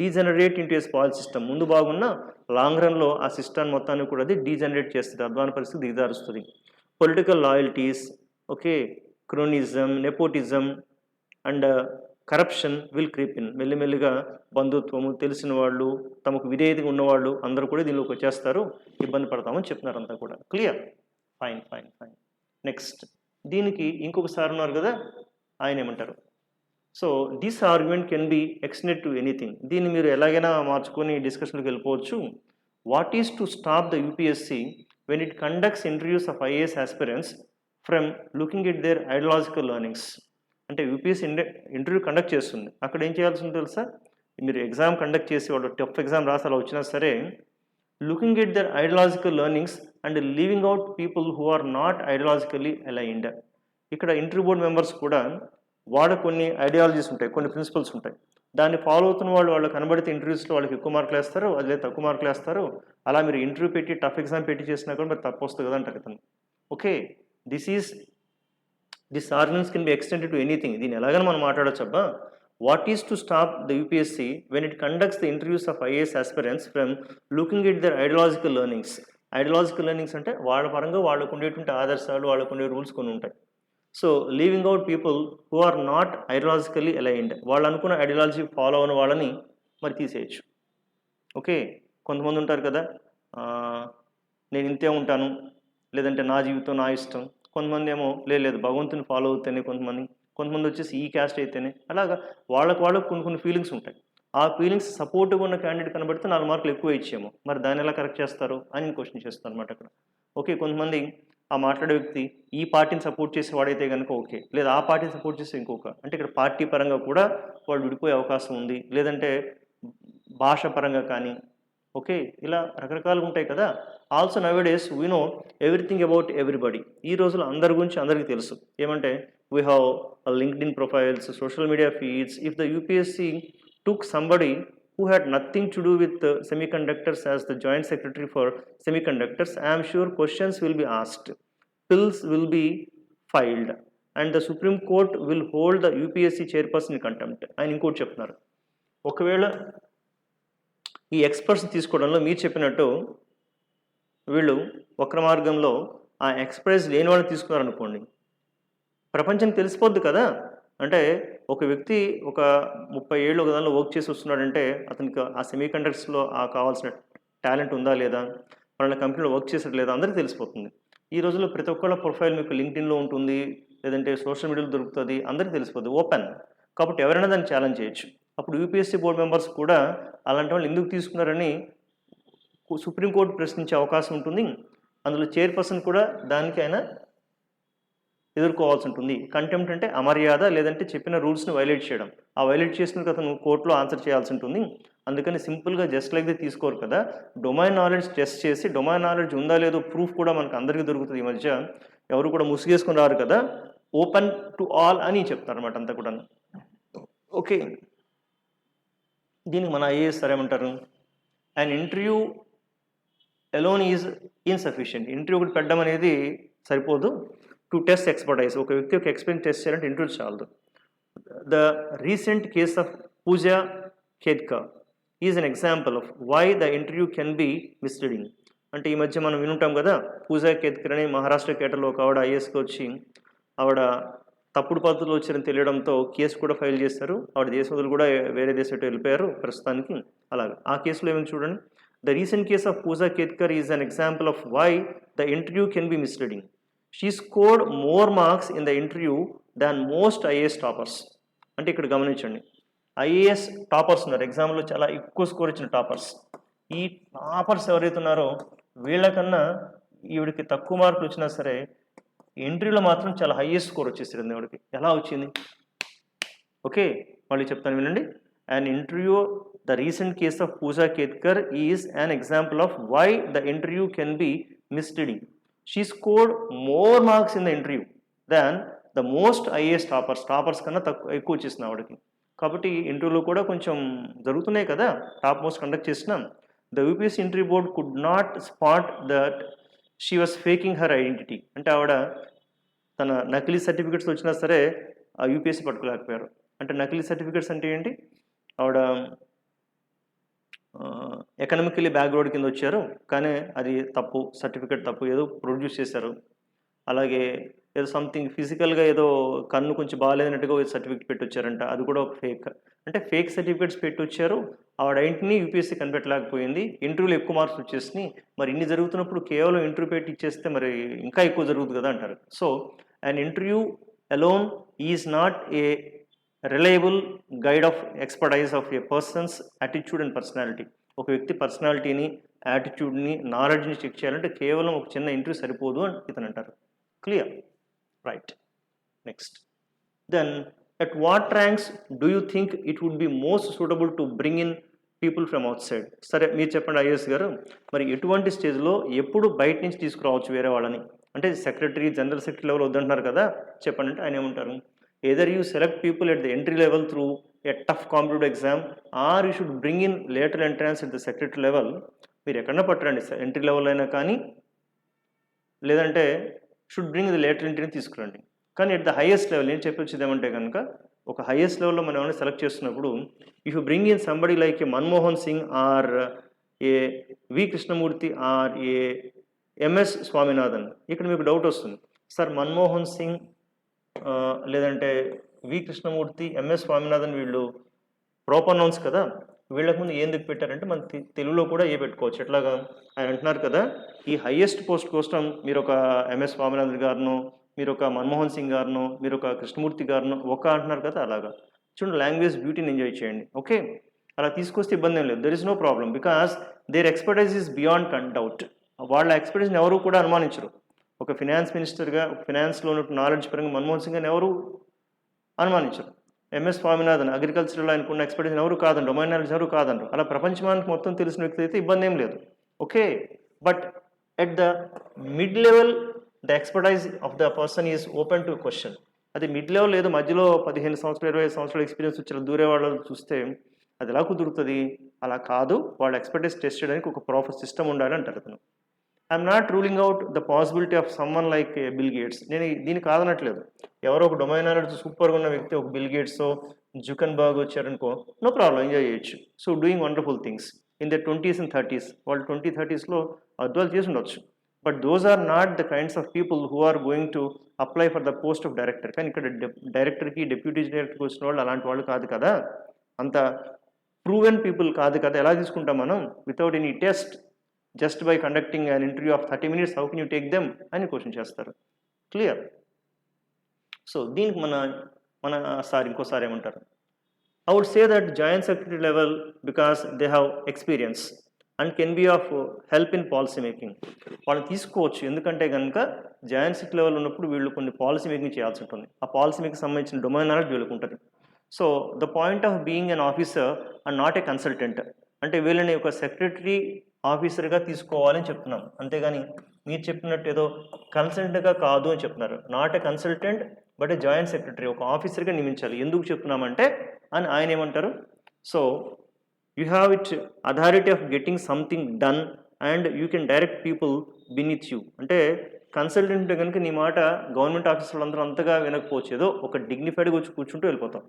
degenerate into a spoil system. ముందు బాగున్న లాంగ్ రన్లో ఆ సిస్టమ్ మొత్తాన్ని కూడా అది డీజనరేట్ చేస్తుంది, అధ్వాన పరిస్థితి దిగజారుస్తుంది. Political loyalties, okay, cronyism, nepotism and corruption will creep in. మెల్లిమెల్లిగా బంధుత్వము, తెలిసిన వాళ్ళు, తమకు విధేయతగా ఉన్నవాళ్ళు అందరూ కూడా దీనిలోకి వచ్చేస్తారు, ఇబ్బంది పడతామని చెప్తున్నారు అంతా కూడా. క్లియర్? ఫైన్. నెక్స్ట్ దీనికి ఇంకొకసారి ఉన్నారు కదా, ఆయన ఏమంటారు? So this argument can be extended to anything. దీన్ని మీరు ఎలాగైనా మార్చుకొని డిస్కషన్కి వెళ్ళిపోవచ్చు. What is to stop the UPSC when it conducts interviews of IAS aspirants from looking at their ideological learnings? అంటే యూపీఎస్సీ ఇంటర్వ్యూ కండక్ట్ చేస్తుంది, అక్కడ ఏం చేయాల్సి ఉంటుంది తెలుసా? మీరు ఎగ్జామ్ కండక్ట్ చేసి వాళ్ళు టఫ్ ఎగ్జామ్ రాసి అలా వచ్చినా సరే, looking at their ideological learnings and leaving out people who are not ideologically aligned. ఇక్కడ ఇంటర్వ్యూ బోర్డ్ మెంబర్స్ కూడా వాళ్ళ కొన్ని ఐడియాలజీస్ ఉంటాయి, కొన్ని ప్రిన్సిపల్స్ ఉంటాయి, దాన్ని ఫాలో అవుతున్న వాళ్ళు కనబడితే ఇంటర్వ్యూస్లో వాళ్ళకి ఎక్కువ మార్కులు వేస్తారు, అదే తక్కువ మార్కులు వేస్తారు. అలా మీరు ఇంటర్వ్యూ పెట్టి టఫ్ ఎగ్జామ్ పెట్టి చేసినా కూడా మరి తప్పు వస్తుంది కదా అంటారు కదా. Okay, this arguments can be extended to anything. దీన్ని ఎలాగైనా మనం మాట్లాడచ్చు అబ్బా. What is to stop the UPSC when it conducts the interviews of IAS aspirants from looking at their ideological learnings? Ideological learnings అంటే వాళ్ళ పరంగా వాళ్ళకు ఉండేటువంటి ఆదర్శాలు, వాళ్ళకు ఉండే రూల్స్ కొన్ని ఉంటాయి. So leaving out people who are not ideologically aligned, వాళ్ళు అనుకున్న ఐడియాలజీ ఫాలో అయిన వాళ్ళని మరి తీసేయచ్చు. ఓకే, కొంతమంది ఉంటారు కదా, నేను ఇంతే ఉంటాను, లేదంటే నా జీవితం నా ఇష్టం. కొంతమంది ఏమో లేదు భగవంతుని ఫాలో అవుతేనే, కొంతమంది వచ్చేసి ఈ క్యాస్ట్ అయితేనే, అలాగా వాళ్ళకు కొన్ని ఫీలింగ్స్ ఉంటాయి. ఆ ఫీలింగ్స్ సపోర్ట్గా ఉన్న క్యాండిడేట్ కనబడితే 4 మార్కులు ఎక్కువ ఇచ్చేమో, మరి దాన్ని ఎలా కరెక్ట్ చేస్తారు అని క్వశ్చన్ చేస్తాను అనమాట అక్కడ. ఓకే, కొంతమంది ఆ మాట్లాడే వ్యక్తి ఈ పార్టీని సపోర్ట్ చేసేవాడైతే కనుక ఓకే, లేదా ఆ పార్టీని సపోర్ట్ చేసే ఇంకొక, అంటే ఇక్కడ పార్టీ పరంగా కూడా వాళ్ళు విడిపోయే అవకాశం ఉంది, లేదంటే భాష పరంగా కానీ. ఓకే, ఇలా రకరకాలుగా ఉంటాయి కదా. Also nowadays we know everything about everybody. ఈ రోజులో అందరి గురించి అందరికీ తెలుసు. ఏమంటే we have LinkedIn profiles, social media feeds. If the UPSC took somebody who had nothing to do with semiconductors as the joint secretary for semiconductors, I am sure questions will be asked, bills will be filed, and the Supreme Court will hold the UPSC chairperson in contempt. ఆయన ఇంకోటి చెప్తున్నారు, ఒకవేళ ఈ experts తీసుకోవడంలో మీరు చెప్పినట్టు వీళ్ళు వక్ర మార్గంలో ఆ ఎక్స్పర్ట్స్ లేని వాళ్ళని తీసుకున్నారనుకోండి, ప్రపంచానికి తెలిసిపోద్ది కదా. అంటే ఒక వ్యక్తి ఒక 30 ఏళ్ళు ఒక దానిలో వర్క్ చేసి వస్తున్నాడంటే అతనికి ఆ సెమీ కండక్టర్స్లో కావాల్సిన టాలెంట్ ఉందా లేదా, వాళ్ళ కంపెనీలో వర్క్ చేసేది లేదా, అందరికీ తెలిసిపోతుంది. ఈ రోజుల్లో ప్రతి ఒక్కళ్ళ ప్రొఫైల్ మీకు లింక్డ్ఇన్లో ఉంటుంది, లేదంటే సోషల్ మీడియాలో దొరుకుతుంది, అందరికీ తెలిసిపోతుంది, ఓపెన్. కాబట్టి ఎవరైనా దాన్ని ఛాలెంజ్ చేయొచ్చు. అప్పుడు యూపీఎస్సీ బోర్డు మెంబర్స్ కూడా అలాంటి వాళ్ళు ఎందుకు తీసుకున్నారని సుప్రీంకోర్టు ప్రశ్నించే అవకాశం ఉంటుంది. అందులో చైర్పర్సన్ కూడా దానికి ఆయన ఎదుర్కోవాల్సి ఉంటుంది. కంటెంప్ట్ అంటే అమర్యాద, లేదంటే చెప్పిన రూల్స్ని వైలేట్ చేయడం. ఆ వైలేట్ చేసినందుకు అతను కోర్టులో ఆన్సర్ చేయాల్సి ఉంటుంది. అందుకని సింపుల్గా జస్ట్ లైక్ ది తీసుకోరు కదా. డొమైన్ నాలెడ్జ్ టెస్ట్ చేసి డొమైన్ నాలెడ్జ్ ఉందా లేదో ప్రూఫ్ కూడా మనకు అందరికీ దొరుకుతుంది. ఈ మధ్య ఎవరు కూడా ముసుగేసుకుని రారు కదా, ఓపెన్ టు ఆల్ అని చెప్తారు అనమాట అంతా కూడా. ఓకే, దీనికి మన ఐఏఎస్ సార్ ఏమంటారు, and interview alone is insufficient. Interview ఒకటి పెట్టడం అనేది సరిపోదు. టు టెస్ట్ ఎక్స్పర్టైజ్, ఒక వ్యక్తి ఒక ఎక్స్పీరియన్స్ టెస్ట్ చేయాలంటే ఇంటర్వ్యూ చాలదు. The recent case of Pooja Khedkar is an example of why the interview can be misleading. అంటే ఈ మధ్య మనం వినుంటాం కదా, పూజా ఖేద్కర్ అని మహారాష్ట్ర కేటర్లో ఒక ఆవిడ ఐఏఎస్కి వచ్చి ఆవిడ తప్పుడు పద్ధతులు వచ్చారని తెలియడంతో కేసు కూడా ఫైల్ చేస్తారు. ఆవిడ దేశంలో కూడా వేరే దేశం వెళ్ళిపోయారు ప్రస్తుతానికి. అలాగే ఆ కేసులో ఏమైనా చూడండి, the recent case of Pooja Khedkar is an example of why the interview can be misleading. She scored more marks in the interview than most IAS toppers. అంటే ఇక్కడ గమనించండి, ఐఏఎస్ టాపర్స్ ఉన్నారు, ఎగ్జామ్లో చాలా ఎక్కువ స్కోర్ ఇచ్చిన టాపర్స్. ఈ టాపర్స్ ఎవరైతే ఉన్నారో వీళ్ళకన్నా ఈవిడికి తక్కువ మార్కులు వచ్చినా సరే ఇంటర్వ్యూలో మాత్రం చాలా హైయెస్ట్ స్కోర్ వచ్చేసింది ఈవిడికి. ఎలా వచ్చింది? ఓకే, మళ్ళీ చెప్తాను వినండి. An interview, the recent case of Pooja Ketkar is an example of why the interview can be misleading. She scored more marks in the interview than the most IAS toppers కన్నా ఎక్కువ వచ్చేసింది ఆవిడకి. కాబట్టి ఇంటర్వ్యూలో కూడా కొంచెం జరుగుతున్నాయి కదా, టాప్ మోస్ట్ కండక్ట్ చేసినాం. The UPSC interview board could not spot that she was faking her identity. అంటే ఆవిడ తన నకిలీ సర్టిఫికెట్స్ వచ్చినా సరే ఆ యూపీఎస్సీ పట్టుకోలేకపోయారు. అంటే నకిలీ సర్టిఫికెట్స్ అంటే ఏంటి? ఆవిడ ఎకనామికలీ బ్యాక్వర్డ్ కింద వచ్చారు, కానీ అది తప్పు, సర్టిఫికేట్ తప్పు, ఏదో ప్రొడ్యూస్ చేశారు. అలాగే ఏదో సంథింగ్ ఫిజికల్గా ఏదో కన్ను కొంచెం బాగాలేదన్నట్టుగా సర్టిఫికేట్ పెట్టి వచ్చారంట, అది కూడా ఒక ఫేక్. అంటే ఫేక్ సర్టిఫికేట్స్ పెట్టి వచ్చారు, ఆవిడ ఇంటిని యూపీఎస్సీ కనిపెట్టలేకపోయింది, ఇంటర్వ్యూలో ఎక్కువ మార్క్స్ వచ్చేసినాయి. మరి ఇన్ని జరుగుతున్నప్పుడు కేవలం ఇంటర్వ్యూ పెట్టి ఇచ్చేస్తే మరి ఇంకా ఎక్కువ జరుగుతుంది కదా అంటారు. So and interview alone is not a reliable guide of expertise of A persons attitude and personality. ఒక వ్యక్తి పర్సనాలిటీని, యాటిట్యూడ్ని, నాలెడ్జ్ని చెక్ చేయాలంటే కేవలం ఒక చిన్న ఇంటర్వ్యూ సరిపోదు అని ఇతను అంటారు. Clear? Right. Next, then at what ranks do you think it would be most suitable to bring in people from outside? సరే మీరు చెప్పండి ఐఏఎస్ గారు, మరి ఎటువంటి స్టేజ్లో ఎప్పుడు బయట నుంచి తీసుకురావచ్చు వేరే వాళ్ళని? అంటే సెక్రటరీ, జనరల్ సెక్రటరీ లెవెల్ వద్దంటున్నారు కదా, చెప్పండి అంటే ఆయన ఏమంటారు? Either you select people at the entry level through a tough competitive exam, or you should bring in lateral entrance at the secretary level. మీరు ఎక్కడన్నా పట్టరండి, ఎంట్రీ లెవెల్ అయినా కానీ, లేదంటే షుడ్ బ్రింగ్ ది లేటరల్ ఎంట్రీని తీసుకురండి. కానీ ఎట్ ద హైయెస్ట్ లెవెల్ నేను చెప్పొచ్చేది ఏమంటే కనుక, ఒక హైయెస్ట్ లెవెల్లో మనం ఏమైనా సెలెక్ట్ చేస్తున్నప్పుడు if you bring in somebody like a Manmohan Singh or a V Krishnamurthy or a MS Swaminathan, ఇక్కడ మీకు డౌట్ వస్తుంది, సార్ మన్మోహన్ సింగ్ లేదంటే వి కృష్ణమూర్తి, ఎంఎస్ స్వామినాథన్ వీళ్ళు ప్రాపర్ నౌన్స్ కదా, వీళ్ళకు ముందు ఎందుకు పెట్టారంటే మన తెలుగులో కూడా ఏ పెట్టుకోవచ్చు. ఎట్లాగా ఆయన అంటున్నారు కదా, ఈ హైయెస్ట్ పోస్ట్ కోసం మీరు ఒక ఎంఎస్ స్వామినాథన్ గారును, మీరు ఒక మన్మోహన్ సింగ్ గారును, మీరు ఒక కృష్ణమూర్తి గారును ఒక అంటున్నారు కదా, అలాగా చూడండి, లాంగ్వేజ్ బ్యూటీని ఎంజాయ్ చేయండి. ఓకే, అలా తీసుకొస్తే ఇబ్బంది ఏం లేదు, there is no problem, because their expertise is beyond doubt. వాళ్ళ ఎక్స్పర్టైజ్ని ఎవరు కూడా అనుమానించరు. ఒక ఫినాన్స్ మినిస్టర్గా, ఫినాన్స్లో ఉన్న నాలెడ్జ్ పరంగా మన్మోహన్ సింగ్ అని ఎవరు అనుమానించరు. ఎంఎస్ స్వామినాథన్ అగ్రికల్చర్లో ఆయనకున్న ఎక్స్పర్టైజ్ ఎవరు కాదండి, డొమైన్ నాలెడ్జ్ ఎవరు కాదంటారు. అలా ప్రపంచమానికి మొత్తం తెలిసిన వ్యక్తి అయితే ఇబ్బంది ఏం లేదు. Okay, but at the mid level the expertise of the person is open to question. అది మిడ్ లెవెల్ లేదు, మధ్యలో 15 సంవత్సరాలు 25 సంవత్సరాల ఎక్స్పీరియన్స్ వచ్చి దూరే వాళ్ళు చూస్తే అది ఎలా కుదురుతుంది? అలా కాదు, వాళ్ళ ఎక్స్పర్టైజ్ టెస్ట్ చేయడానికి ఒక ప్రాపర్ సిస్టమ్ ఉండాలి అంటారు అతను. I'm not ruling out the possibility of someone like bill gates. నేను దీన్ని కాదనట్లేదు, ఎవరో ఒక డొమైన్ నాలెడ్జ్ సూపర్గా ఉన్న వ్యక్తి, ఒక బిల్ గేట్స్, జుకన్బర్గ్ వచ్చారనుకో, నో ప్రాబ్లం, ఎంజాయ్ చేయొచ్చు. So doing wonderful things in the 20s and 30s. వాళ్ళు 20-30sలో అద్వాలు చేసి ఉండొచ్చు. But those are not the kinds of people who are going to apply for the post of director. కానీ ఇక్కడ డైరెక్టర్కి, డిప్యూటీ డైరెక్టర్కి వచ్చిన వాళ్ళు అలాంటి వాళ్ళు కాదు కదా, అంత ప్రూవెన్ పీపుల్ కాదు కదా. ఎలా తీసుకుంటాం మనం? Without any test, just by conducting an interview of 30 minutes, how can you take them అని క్వశ్చన్ చేస్తారు. క్లియర్? సో దీనికి ఇంకోసారి ఏమంటారు, I would say that joint secretary level, because they have experience and can be of help in policy making. వాళ్ళని తీసుకోవచ్చు, ఎందుకంటే కనుక joint secretary level ఉన్నప్పుడు వీళ్ళు కొన్ని పాలసీ మేకింగ్ చేయాల్సి ఉంటుంది. ఆ పాలసీ మేకింగ్ సంబంధించిన డొమైన్ నాలెడ్జ్ వీళ్ళకి ఉంటుంది. So the point of being an officer and not a consultant, అంటే వీళ్ళని ఒక సెక్రటరీ ఆఫీసర్గా తీసుకోవాలని చెప్తున్నాం, అంతేగాని మీరు చెప్పినట్టు ఏదో కన్సల్టెంట్గా కాదు అని చెప్తున్నారు. Not a consultant but a joint secretary, ఒక ఆఫీసర్గా నియమించాలి. ఎందుకు చెప్తున్నామంటే అని ఆయన ఏమంటారు, so you have it authority of getting something done and you can direct people beneath you. అంటే కన్సల్టెంట్ కనుక నీ మాట గవర్నమెంట్ ఆఫీసర్లు అందరూ అంతగా వినకపోవచ్చు, ఏదో ఒక డిగ్నిఫైడ్గా వచ్చి కూర్చుంటూ వెళ్ళిపోతాం.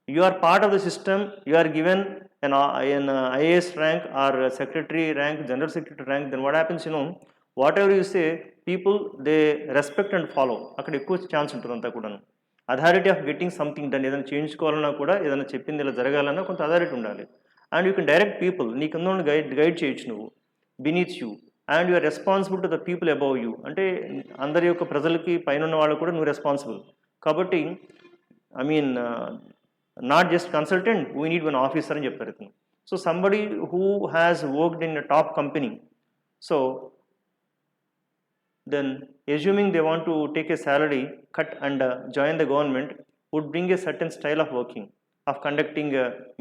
You are part of the system, you are given an IAS rank or secretary rank, general secretary rank, then what happens, whatever you say, people they respect and follow. అక్కడ ఎక్కువ ఛాన్స్ ఉంటుంది అంతా కూడా. Authority of getting something done, ఏదైనా చేయించుకోవాలన్నా కూడా, ఏదైనా చెప్పింది ఇలా జరగాలన్నా కొంత అథారిటీ ఉండాలి. And you can direct people, నీ కింద గైడ్ చేయొచ్చు నువ్వు, beneath you, and you are responsible to the people above you. అంటే అందరి యొక్క ప్రజలకి పైన ఉన్న వాళ్ళు కూడా నువ్వు రెస్పాన్సిబుల్. కాబట్టి not just consultant, we need one officer అని చెప్తారు ఇతను. So somebody who has worked in a top company, so then assuming they want to take a salary cut and join the government would bring a certain style of working, of conducting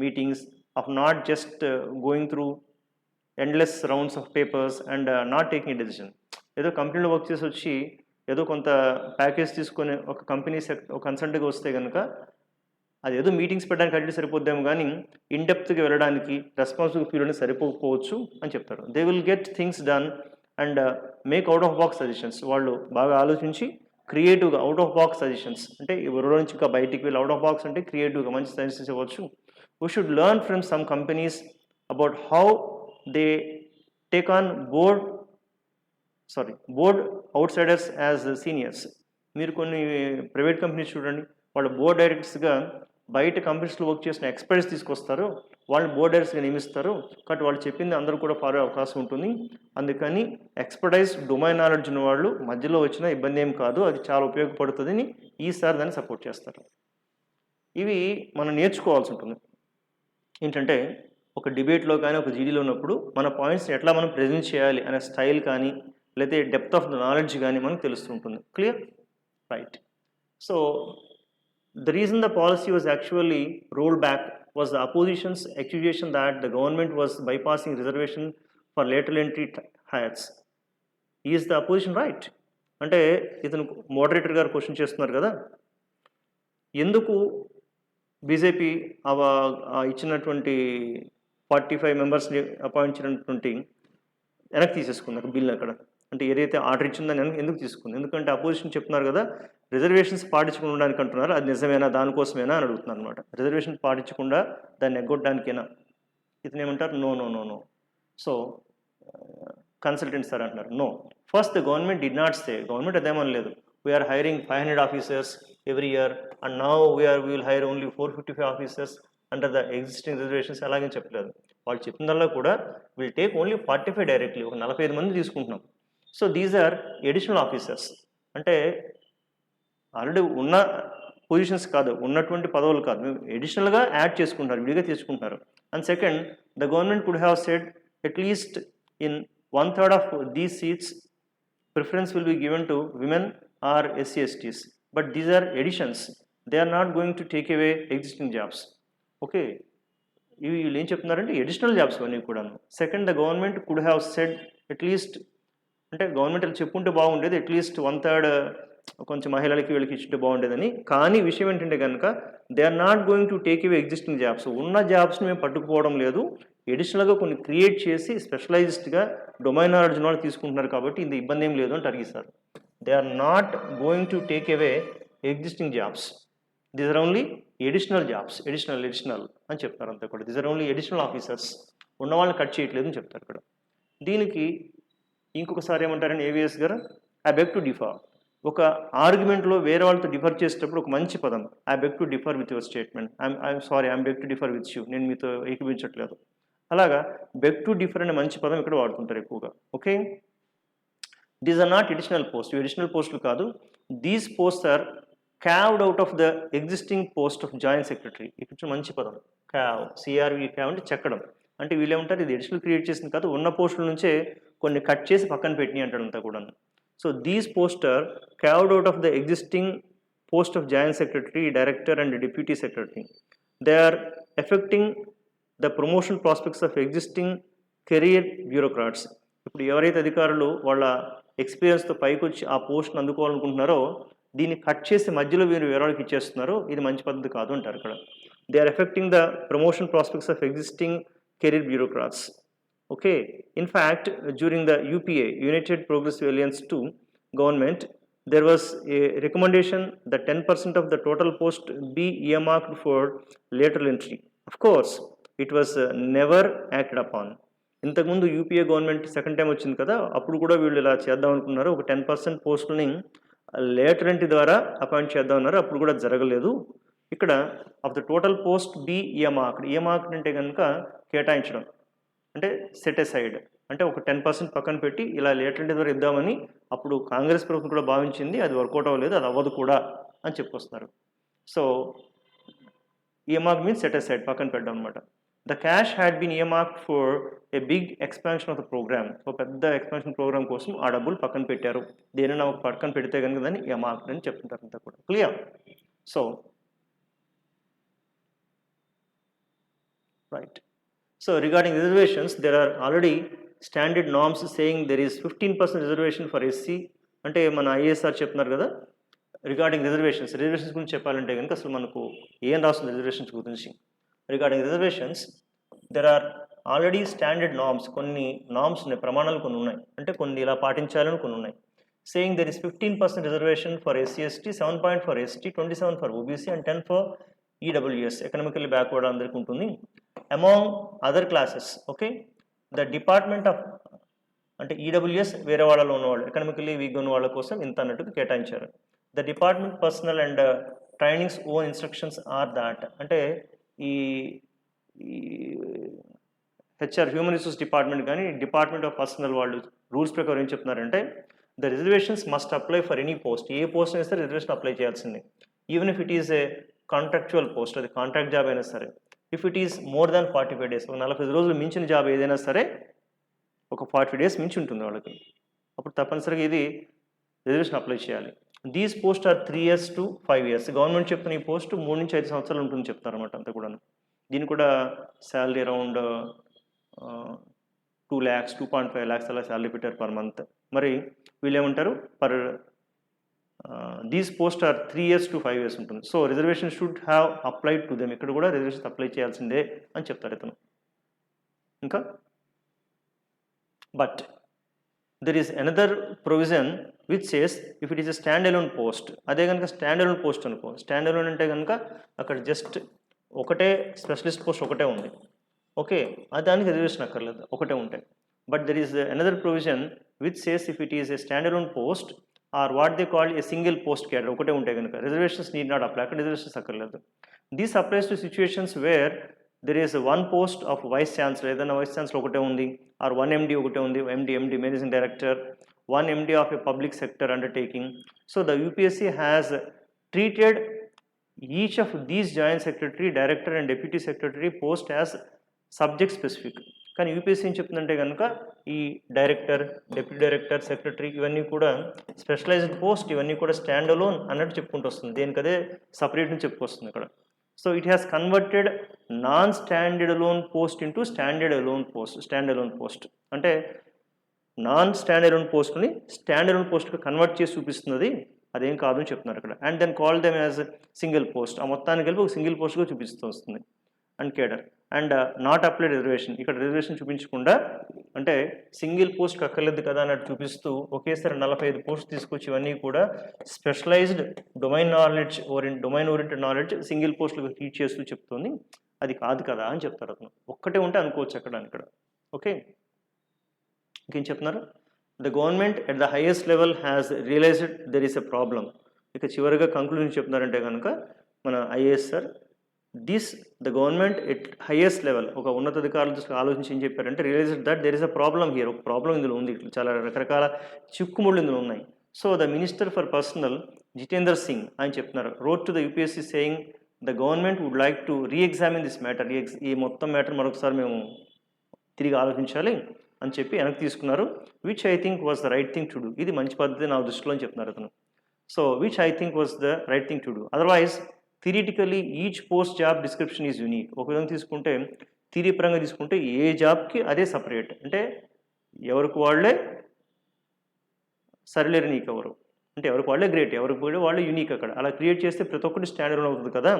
meetings, of not just going through endless rounds of papers and not taking a decision. ఏదో కంపెనీలో work చేసి వచ్చి ఏదో కొంత package తీసుకొని ఒక company ఒక కన్సల్ట్గా వస్తే కనుక అది ఏదో మీటింగ్స్ పెట్టడానికి అడిగి సరిపోద్దాము, కానీ ఇన్డెప్త్గా వెళ్ళడానికి రెస్పాన్సిబుల్ ఫీల్ అనేది సరిపోకపోవచ్చు అని చెప్తారు. They will get things done and make out of box suggestions. వాళ్ళు బాగా ఆలోచించి క్రియేటివ్గా అవుట్ ఆఫ్ బాక్స్ సజెషన్స్, అంటే ఎవరో నుంచి ఇంకా బయటికి వెళ్ళి అవుట్ ఆఫ్ బాక్స్ అంటే క్రియేటివ్గా మంచి సజెషన్స్ ఇవ్వచ్చు. We should learn from some companies about how they take on board outsiders as seniors. మీరు కొన్ని ప్రైవేట్ కంపెనీస్ చూడండి, వాళ్ళ బోర్డ్ డైరెక్టర్స్గా బయట కంపెనీస్లో వర్క్ చేసిన ఎక్స్పర్ట్స్ తీసుకొస్తారు, వాళ్ళు బోర్డ్ డైరెక్టర్స్గా నియమిస్తారు. కాబట్టి వాళ్ళు చెప్పింది అందరూ కూడా ఫాలో అవకాశం ఉంటుంది. అందుకని ఎక్స్పర్టైజ్ డొమైన్ నాలెడ్జ్ ఉన్న వాళ్ళు మధ్యలో వచ్చిన ఇబ్బంది ఏం కాదు, అది చాలా ఉపయోగపడుతుందని ఈసారి దాన్ని సపోర్ట్ చేస్తారు. ఇవి మనం నేర్చుకోవాల్సి ఉంటుంది. ఏంటంటే ఒక డిబేట్లో కానీ ఒక జీడీలో ఉన్నప్పుడు మన పాయింట్స్ని ఎట్లా మనం ప్రెజెంట్ చేయాలి అనే స్టైల్ కానీ లేకపోతే డెప్త్ ఆఫ్ ద నాలెడ్జ్ కానీ మనకు తెలుస్తుంటుంది. Clear? Right. So the reason the policy was actually rolled back was the opposition's accusation that the government was bypassing reservation for lateral entry hires. Is the opposition right? అంటే ఇతను moderator గారు question చేస్తున్నారు కదా, ఎందుకు BJP ఇచ్చినటువంటి 45 మెంబర్స్ని appoint చేసినటువంటి వెనక్కి తీసేసుకుంది బిల్ అక్కడ. అంటే ఏదైతే ఆర్డర్ ఇచ్చిందని ఎందుకు తీసుకుంది? ఎందుకంటే అపోజిషన్ చెప్తున్నారు కదా రిజర్వేషన్స్ పాటించకుండా ఉండడానికి అంటున్నారు, అది నిజమేనా, దానికోసమేనా అని అడుగుతున్నారు అనమాట. రిజర్వేషన్ పాటించకుండా దాన్ని ఎగ్గొట్టడానికేనా? ఇతను ఏమంటారు, no no no no. So consultant sir అంటున్నారు, no. First the government did not say, government అదేమనలేదు we're hiring 500 officers every year and now will hire only 455 officers under the existing reservations, అలాగే చెప్పలేదు. వాళ్ళు చెప్పినదల్లా కూడా విల్ టేక్ ఓన్లీ 45 డైరెక్ట్లీ, ఒక 45 మంది తీసుకుంటున్నాం. So these are additional officers, అంటే already ఉన్న పొజిషన్స్ కాదు, ఉన్నటువంటి పదవులు కాదు, మేము ఎడిషనల్గా యాడ్ చేసుకుంటారు, విడిగా తీసుకుంటున్నారు. And second, the government could have said at least in 1/3 of these seats preference will be given to women or SC/STs, but these are additions, they are not going to take away existing jobs. Okay, ఇవి వీళ్ళు ఏం చెప్తున్నారంటే additional jobs అన్నీ కూడా. Second, the government could have said at least, అంటే government వాళ్ళు చెప్పుంటే బాగుండేది, అట్లీస్ట్ 1/3 కొంచెం మహిళలకి వీళ్ళకి ఇచ్చింటే బాగుండేదని. కానీ విషయం ఏంటంటే కనుక they are not going to take away existing jobs, ఉన్న జాబ్స్ని మేము పట్టుకుపోవడం లేదు, ఎడిషనల్గా కొన్ని క్రియేట్ చేసి స్పెషలైజ్డ్గా డొమైన్ నాలెడ్జ్ వాళ్ళు తీసుకుంటున్నారు, కాబట్టి ఇది ఇబ్బంది ఏం లేదు అని అడిగిస్తారు. They are not going to take away existing jobs, these are only additional jobs, additional అని చెప్తారు అంతా కూడా. These are only additional officers, ఉన్న వాళ్ళని కట్ చేయట్లేదు అని చెప్తారు ఇక్కడ. దీనికి ఇంకొకసారి ఏమంటారని ఏవిఎస్ గారు, ఐ బెగ్ టు డిఫర్. ఒక ఆర్గ్యుమెంట్లో వేరే వాళ్ళతో డిఫర్ చేసేటప్పుడు ఒక మంచి పదం, I beg to differ with your statement, I'm beg to differ with you, నేను మీతో ఏకీపించట్లేదు. అలాగా బెగ్ టు డిఫర్ అనే మంచి పదం ఇక్కడ వాడుతుంటారు ఎక్కువగా. Okay, these are not additional post, additional పోస్టులు కాదు. These post are carved out of the existing post of joint secretary. ఇక్కడ మంచి పదం CRV అంటే చెక్కడం, అంటే వీళ్ళు ఏమంటారు ఇది ఎడిషనల్ క్రియేట్ చేసింది కాదు, ఉన్న పోస్టుల నుంచే కొన్ని కట్ చేసి పక్కన పెట్టినాయి అంటాడు అంతా కూడా. So these post are carved out of the existing post of joint secretary, director and deputy secretary. They are effecting the promotion prospects of existing career bureaucrats. ఇప్పుడు ఎవరైతే అధికారులు వాళ్ళ ఎక్స్పీరియన్స్తో పైకి వచ్చి ఆ పోస్ట్ని అందుకోవాలనుకుంటున్నారో దీన్ని కట్ చేసి మధ్యలో వీరు వేరే వాళ్ళకి ఇచ్చేస్తున్నారు, ఇది మంచి పద్ధతి కాదు అంటారు ఇక్కడ. They are effecting the promotion prospects of existing career bureaucrats. Okay, in fact, during the UPA, United Progressive Alliance 2 government, there was a recommendation that 10% of the total post be earmarked for lateral entry. Of course, it was never acted upon. ఇంతకుముందు UPA government second time వచ్చింది కదా, అప్పుడు కూడా వీళ్ళు ఇలా చేద్దాం అనుకున్నారు, ఒక 10% పోస్టులని లేటర్ ఎంట్రీ ద్వారా అపాయింట్ చేద్దాం అన్నారు, అప్పుడు కూడా జరగలేదు. ఇక్కడ of the total post be earmarked, earmarked అంటే కనుక కేటాయించడం, అంటే సెట్ అసైడ్, అంటే ఒక 10% పక్కన పెట్టి ఇలా లేటర్ ఎంట్రీ ద్వారా ఇద్దామని అప్పుడు కాంగ్రెస్ ప్రభుత్వం కూడా భావించింది, అది వర్కౌట్ అవ్వలేదు, అది అవ్వదు కూడా అని చెప్పుకొస్తున్నారు. So earmark means set aside, పక్కన పెట్టడం అనమాట. The cash had been earmarked for a big expansion of the program. So పెద్ద ఎక్స్పాన్షన్ ప్రోగ్రామ్ కోసం ఆ డబ్బులు పక్కన పెట్టారు. దేనైనా ఒక పక్కన పెడితే కనుక దాన్ని earmarked అని చెప్తుంటారు అంతా కూడా. Clear? So right. So regarding reservations, there are already standard norms saying there is 15% reservation for SC. అంటే మన ఐఏఎస్ఆర్ చెప్తున్నారు కదా రిగార్డింగ్ రిజర్వేషన్స్ గురించి చెప్పాలంటే కనుక అసలు మనకు ఏం రాస్తుంది రిజర్వేషన్స్ గురించి. Regarding reservations there are already standard norms, కొన్ని నార్మ్స్ ఉన్నాయి, ప్రమాణాలు కొన్ని ఉన్నాయి, అంటే కొన్ని ఇలా పాటించాలని కొన్ని ఉన్నాయి. Saying there is 15% reservation for SC ST, 7% for ST, 27 for OBC and 10 for EWS, economically backward అందరికీ ఉంటుంది. Among other classes, okay, the department of, అంటే EWS వేరే వాళ్ళలో ఉన్నవాళ్ళు, ఎకనామికల్లీ వీక్ ఉన్న వాళ్ళ కోసం ఇంత అన్నట్టుగా కేటాయించారు. The department personnel and trainings own instructions are that, అంటే ఈ HR హ్యూమన్ రిసోర్స్ డిపార్ట్మెంట్ కానీ డిపార్ట్మెంట్ ఆఫ్ పర్సనల్ వాళ్ళు రూల్స్ ప్రకారం ఏం చెప్తున్నారంటే the reservations must apply for any post, ఏ పోస్ట్ అయినా సరే రిజర్వేషన్ అప్లై చేయాల్సిందే. Even if it is a contractual post, అది కాంట్రాక్ట్ జాబ్ అయినా సరే, if it is more than 45 days, ఒక 45 రోజులు మించిన జాబ్ ఏదైనా సరే ఒక 40 days మించి ఉంటుంది వాళ్ళకి, అప్పుడు తప్పనిసరిగా ఇది రిజర్వేషన్ అప్లై చేయాలి. These post are 3 years to 5 years. Government చెప్తున్న ఈ పోస్ట్ 3 నుంచి 5 సంవత్సరాలు ఉంటుంది చెప్తారు అనమాట అంతా కూడా. దీనికి కూడా శాలరీ అరౌండ్ 2 lakhs, 2.5 lakhs అలా శాలరీ పెట్టారు పర్ మంత్. మరి వీళ్ళు ఏమంటారు, per these post are 3 years to 5 years ఉంటుంది. So reservation should have applied to them, ఇక్కడ కూడా రిజర్వేషన్ అప్లై చేయాల్సిందే అని చెప్తారు ఇతను. ఇంకా but there is another provision which says if it is a standalone post, అదే కనుక స్టాండలోన్ పోస్ట్ అనుకో, స్టాండలోన్ అంటే కనుక అక్కడ జస్ట్ ఒకటే స్పెషలిస్ట్ పోస్ట్ ఒకటే ఉంది, ఓకే, దానికి రిజర్వేషన్ అక్కర్లేదు, ఒకటే ఉంటాయి. But there is another provision which says if it is a standalone post or what they call a single post cadre, ఒకటే ఉంటాయి కనుక రిజర్వేషన్స్ నీడ్ నాట్ అప్లై, అక్కడ రిజర్వేషన్స్ అక్కర్లేదు. This applies to situations where there is 1 post of vice chancellor, ఏదైనా vice chancellor ఒకటే ఉంది, or 1 MD ఒకటే ఉంది, MD managing director, 1 MD of a public sector undertaking. So the UPSC has treated each of these joint secretary, director and deputy secretary post as subject specific. కానీ UPSC ఏం చెప్తుందంటే కనుక ఈ director, deputy director, secretary ఇవన్నీ కూడా specialised post, ఇవన్నీ కూడా stand alone అన్నట్టు చెప్పుకుంటూ వస్తుంది, దేనికదే సపరేట్ అని చెప్పుకొస్తుంది ఇక్కడ. So it has converted non standard alone post into standard alone post. Stand alone post అంటే నాన్ స్టాండ్ అలోన్ పోస్ట్ని స్టాండ్ అలోన్ పోస్ట్కి కన్వర్ట్ చేసి చూపిస్తున్నది, అదేం కాదు అని చెప్తున్నారు ఇక్కడ. And then call them as single post, ఆ మొత్తానికి కలిపి ఒక సింగిల్ పోస్ట్గా చూపిస్తూ వస్తుంది. And cadre and not applied reservation, ఇక్కడ రిజర్వేషన్ చూపించకుండా అంటే సింగిల్ పోస్ట్ అక్కర్లేదు కదా అన్నట్టు చూపిస్తూ ఒకేసారి 45 పోస్ట్ తీసుకొచ్చి ఇవన్నీ కూడా specialised domain oriented knowledge single పోస్టులకు టీచ్ చేస్తూ చెప్తుంది, అది కాదు కదా అని చెప్తారు అతను. ఒక్కటే ఉంటే అనుకోవచ్చు అక్కడ ఇక్కడ. ఓకే, ఇంకేం చెప్తున్నారు, the government at the highest level has realised there is a problem. ఇక చివరిగా కంక్లూజన్ చెప్తున్నారంటే కనుక మన IAS sir, the government at highest level, ఒక ఉన్నతాధికారుల దృష్టికి ఆలోచించి ఏం చెప్పారంటే realised that there is a problem here, ఒక ప్రాబ్లం ఇందులో ఉంది, చాలా రకరకాల చిక్కుముళ్ళు ఇందులో ఉన్నాయి. So the minister for personnel Jitender Singh ఆయన చెప్తున్నారు, wrote to the UPSC saying the government would like to re-examine this matter, ఈ మొత్తం మ్యాటర్ మరొకసారి మేము తిరిగి ఆలోచించాలి అని చెప్పి వెనక్కి తీసుకున్నారు. Which I think was the right thing to do, ఇది మంచి పద్ధతి నా దృష్టిలో అని చెప్తున్నారు అతను. So which I think was the right thing to do, otherwise theoretically each post job description is unique. ఒక విధంగా తీసుకుంటే థియరీ పరంగా తీసుకుంటే ఏ జాబ్కి అదే సపరేట్, అంటే ఎవరికి వాళ్ళే సరిలేరు నీకు ఎవరు, అంటే ఎవరికి వాళ్ళే గ్రేట్, ఎవరికి వాళ్ళే యూనిక్. అక్కడ అలా క్రియేట్ చేస్తే ప్రతి ఒక్కటి స్టాండ్ అలోన్ అవుతుంది కదా.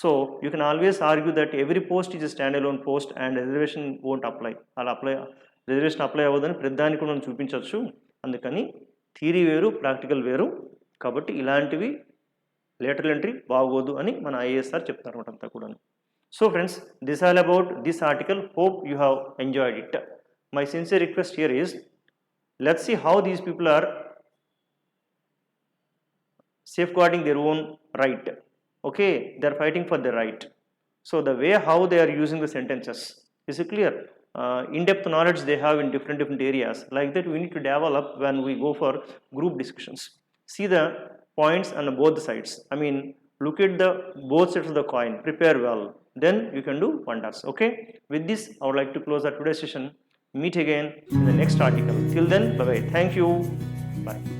So you can always argue that every post is a stand alone post and reservation won't apply, అలా రిజర్వేషన్ అప్లై అవ్వదని ప్రతిదానికి కూడా మనం చూపించవచ్చు. అందుకని థియరీ వేరు, ప్రాక్టికల్ వేరు, కాబట్టి ఇలాంటివి లేటరల్ ఎంట్రీ బాగోదు అని మన ఐఏఎస్ఆర్ చెప్తారు అనమాట అంతా కూడా. So friends, this all about this article, hope you have enjoyed it. My sincere request here is, let's see how these people are safeguarding their own right. Okay, they are fighting for their right. So the way how they are using the sentences is clear. In-depth knowledge they have in different areas. Like that we need to develop when we go for group discussions. See the points on both sides. I mean, look at the both sides of the coin, prepare well, then you can do wonders. Okay, with this I would like to close our today's session. Meet again in the next article. Till then, bye bye. Thank you. Bye.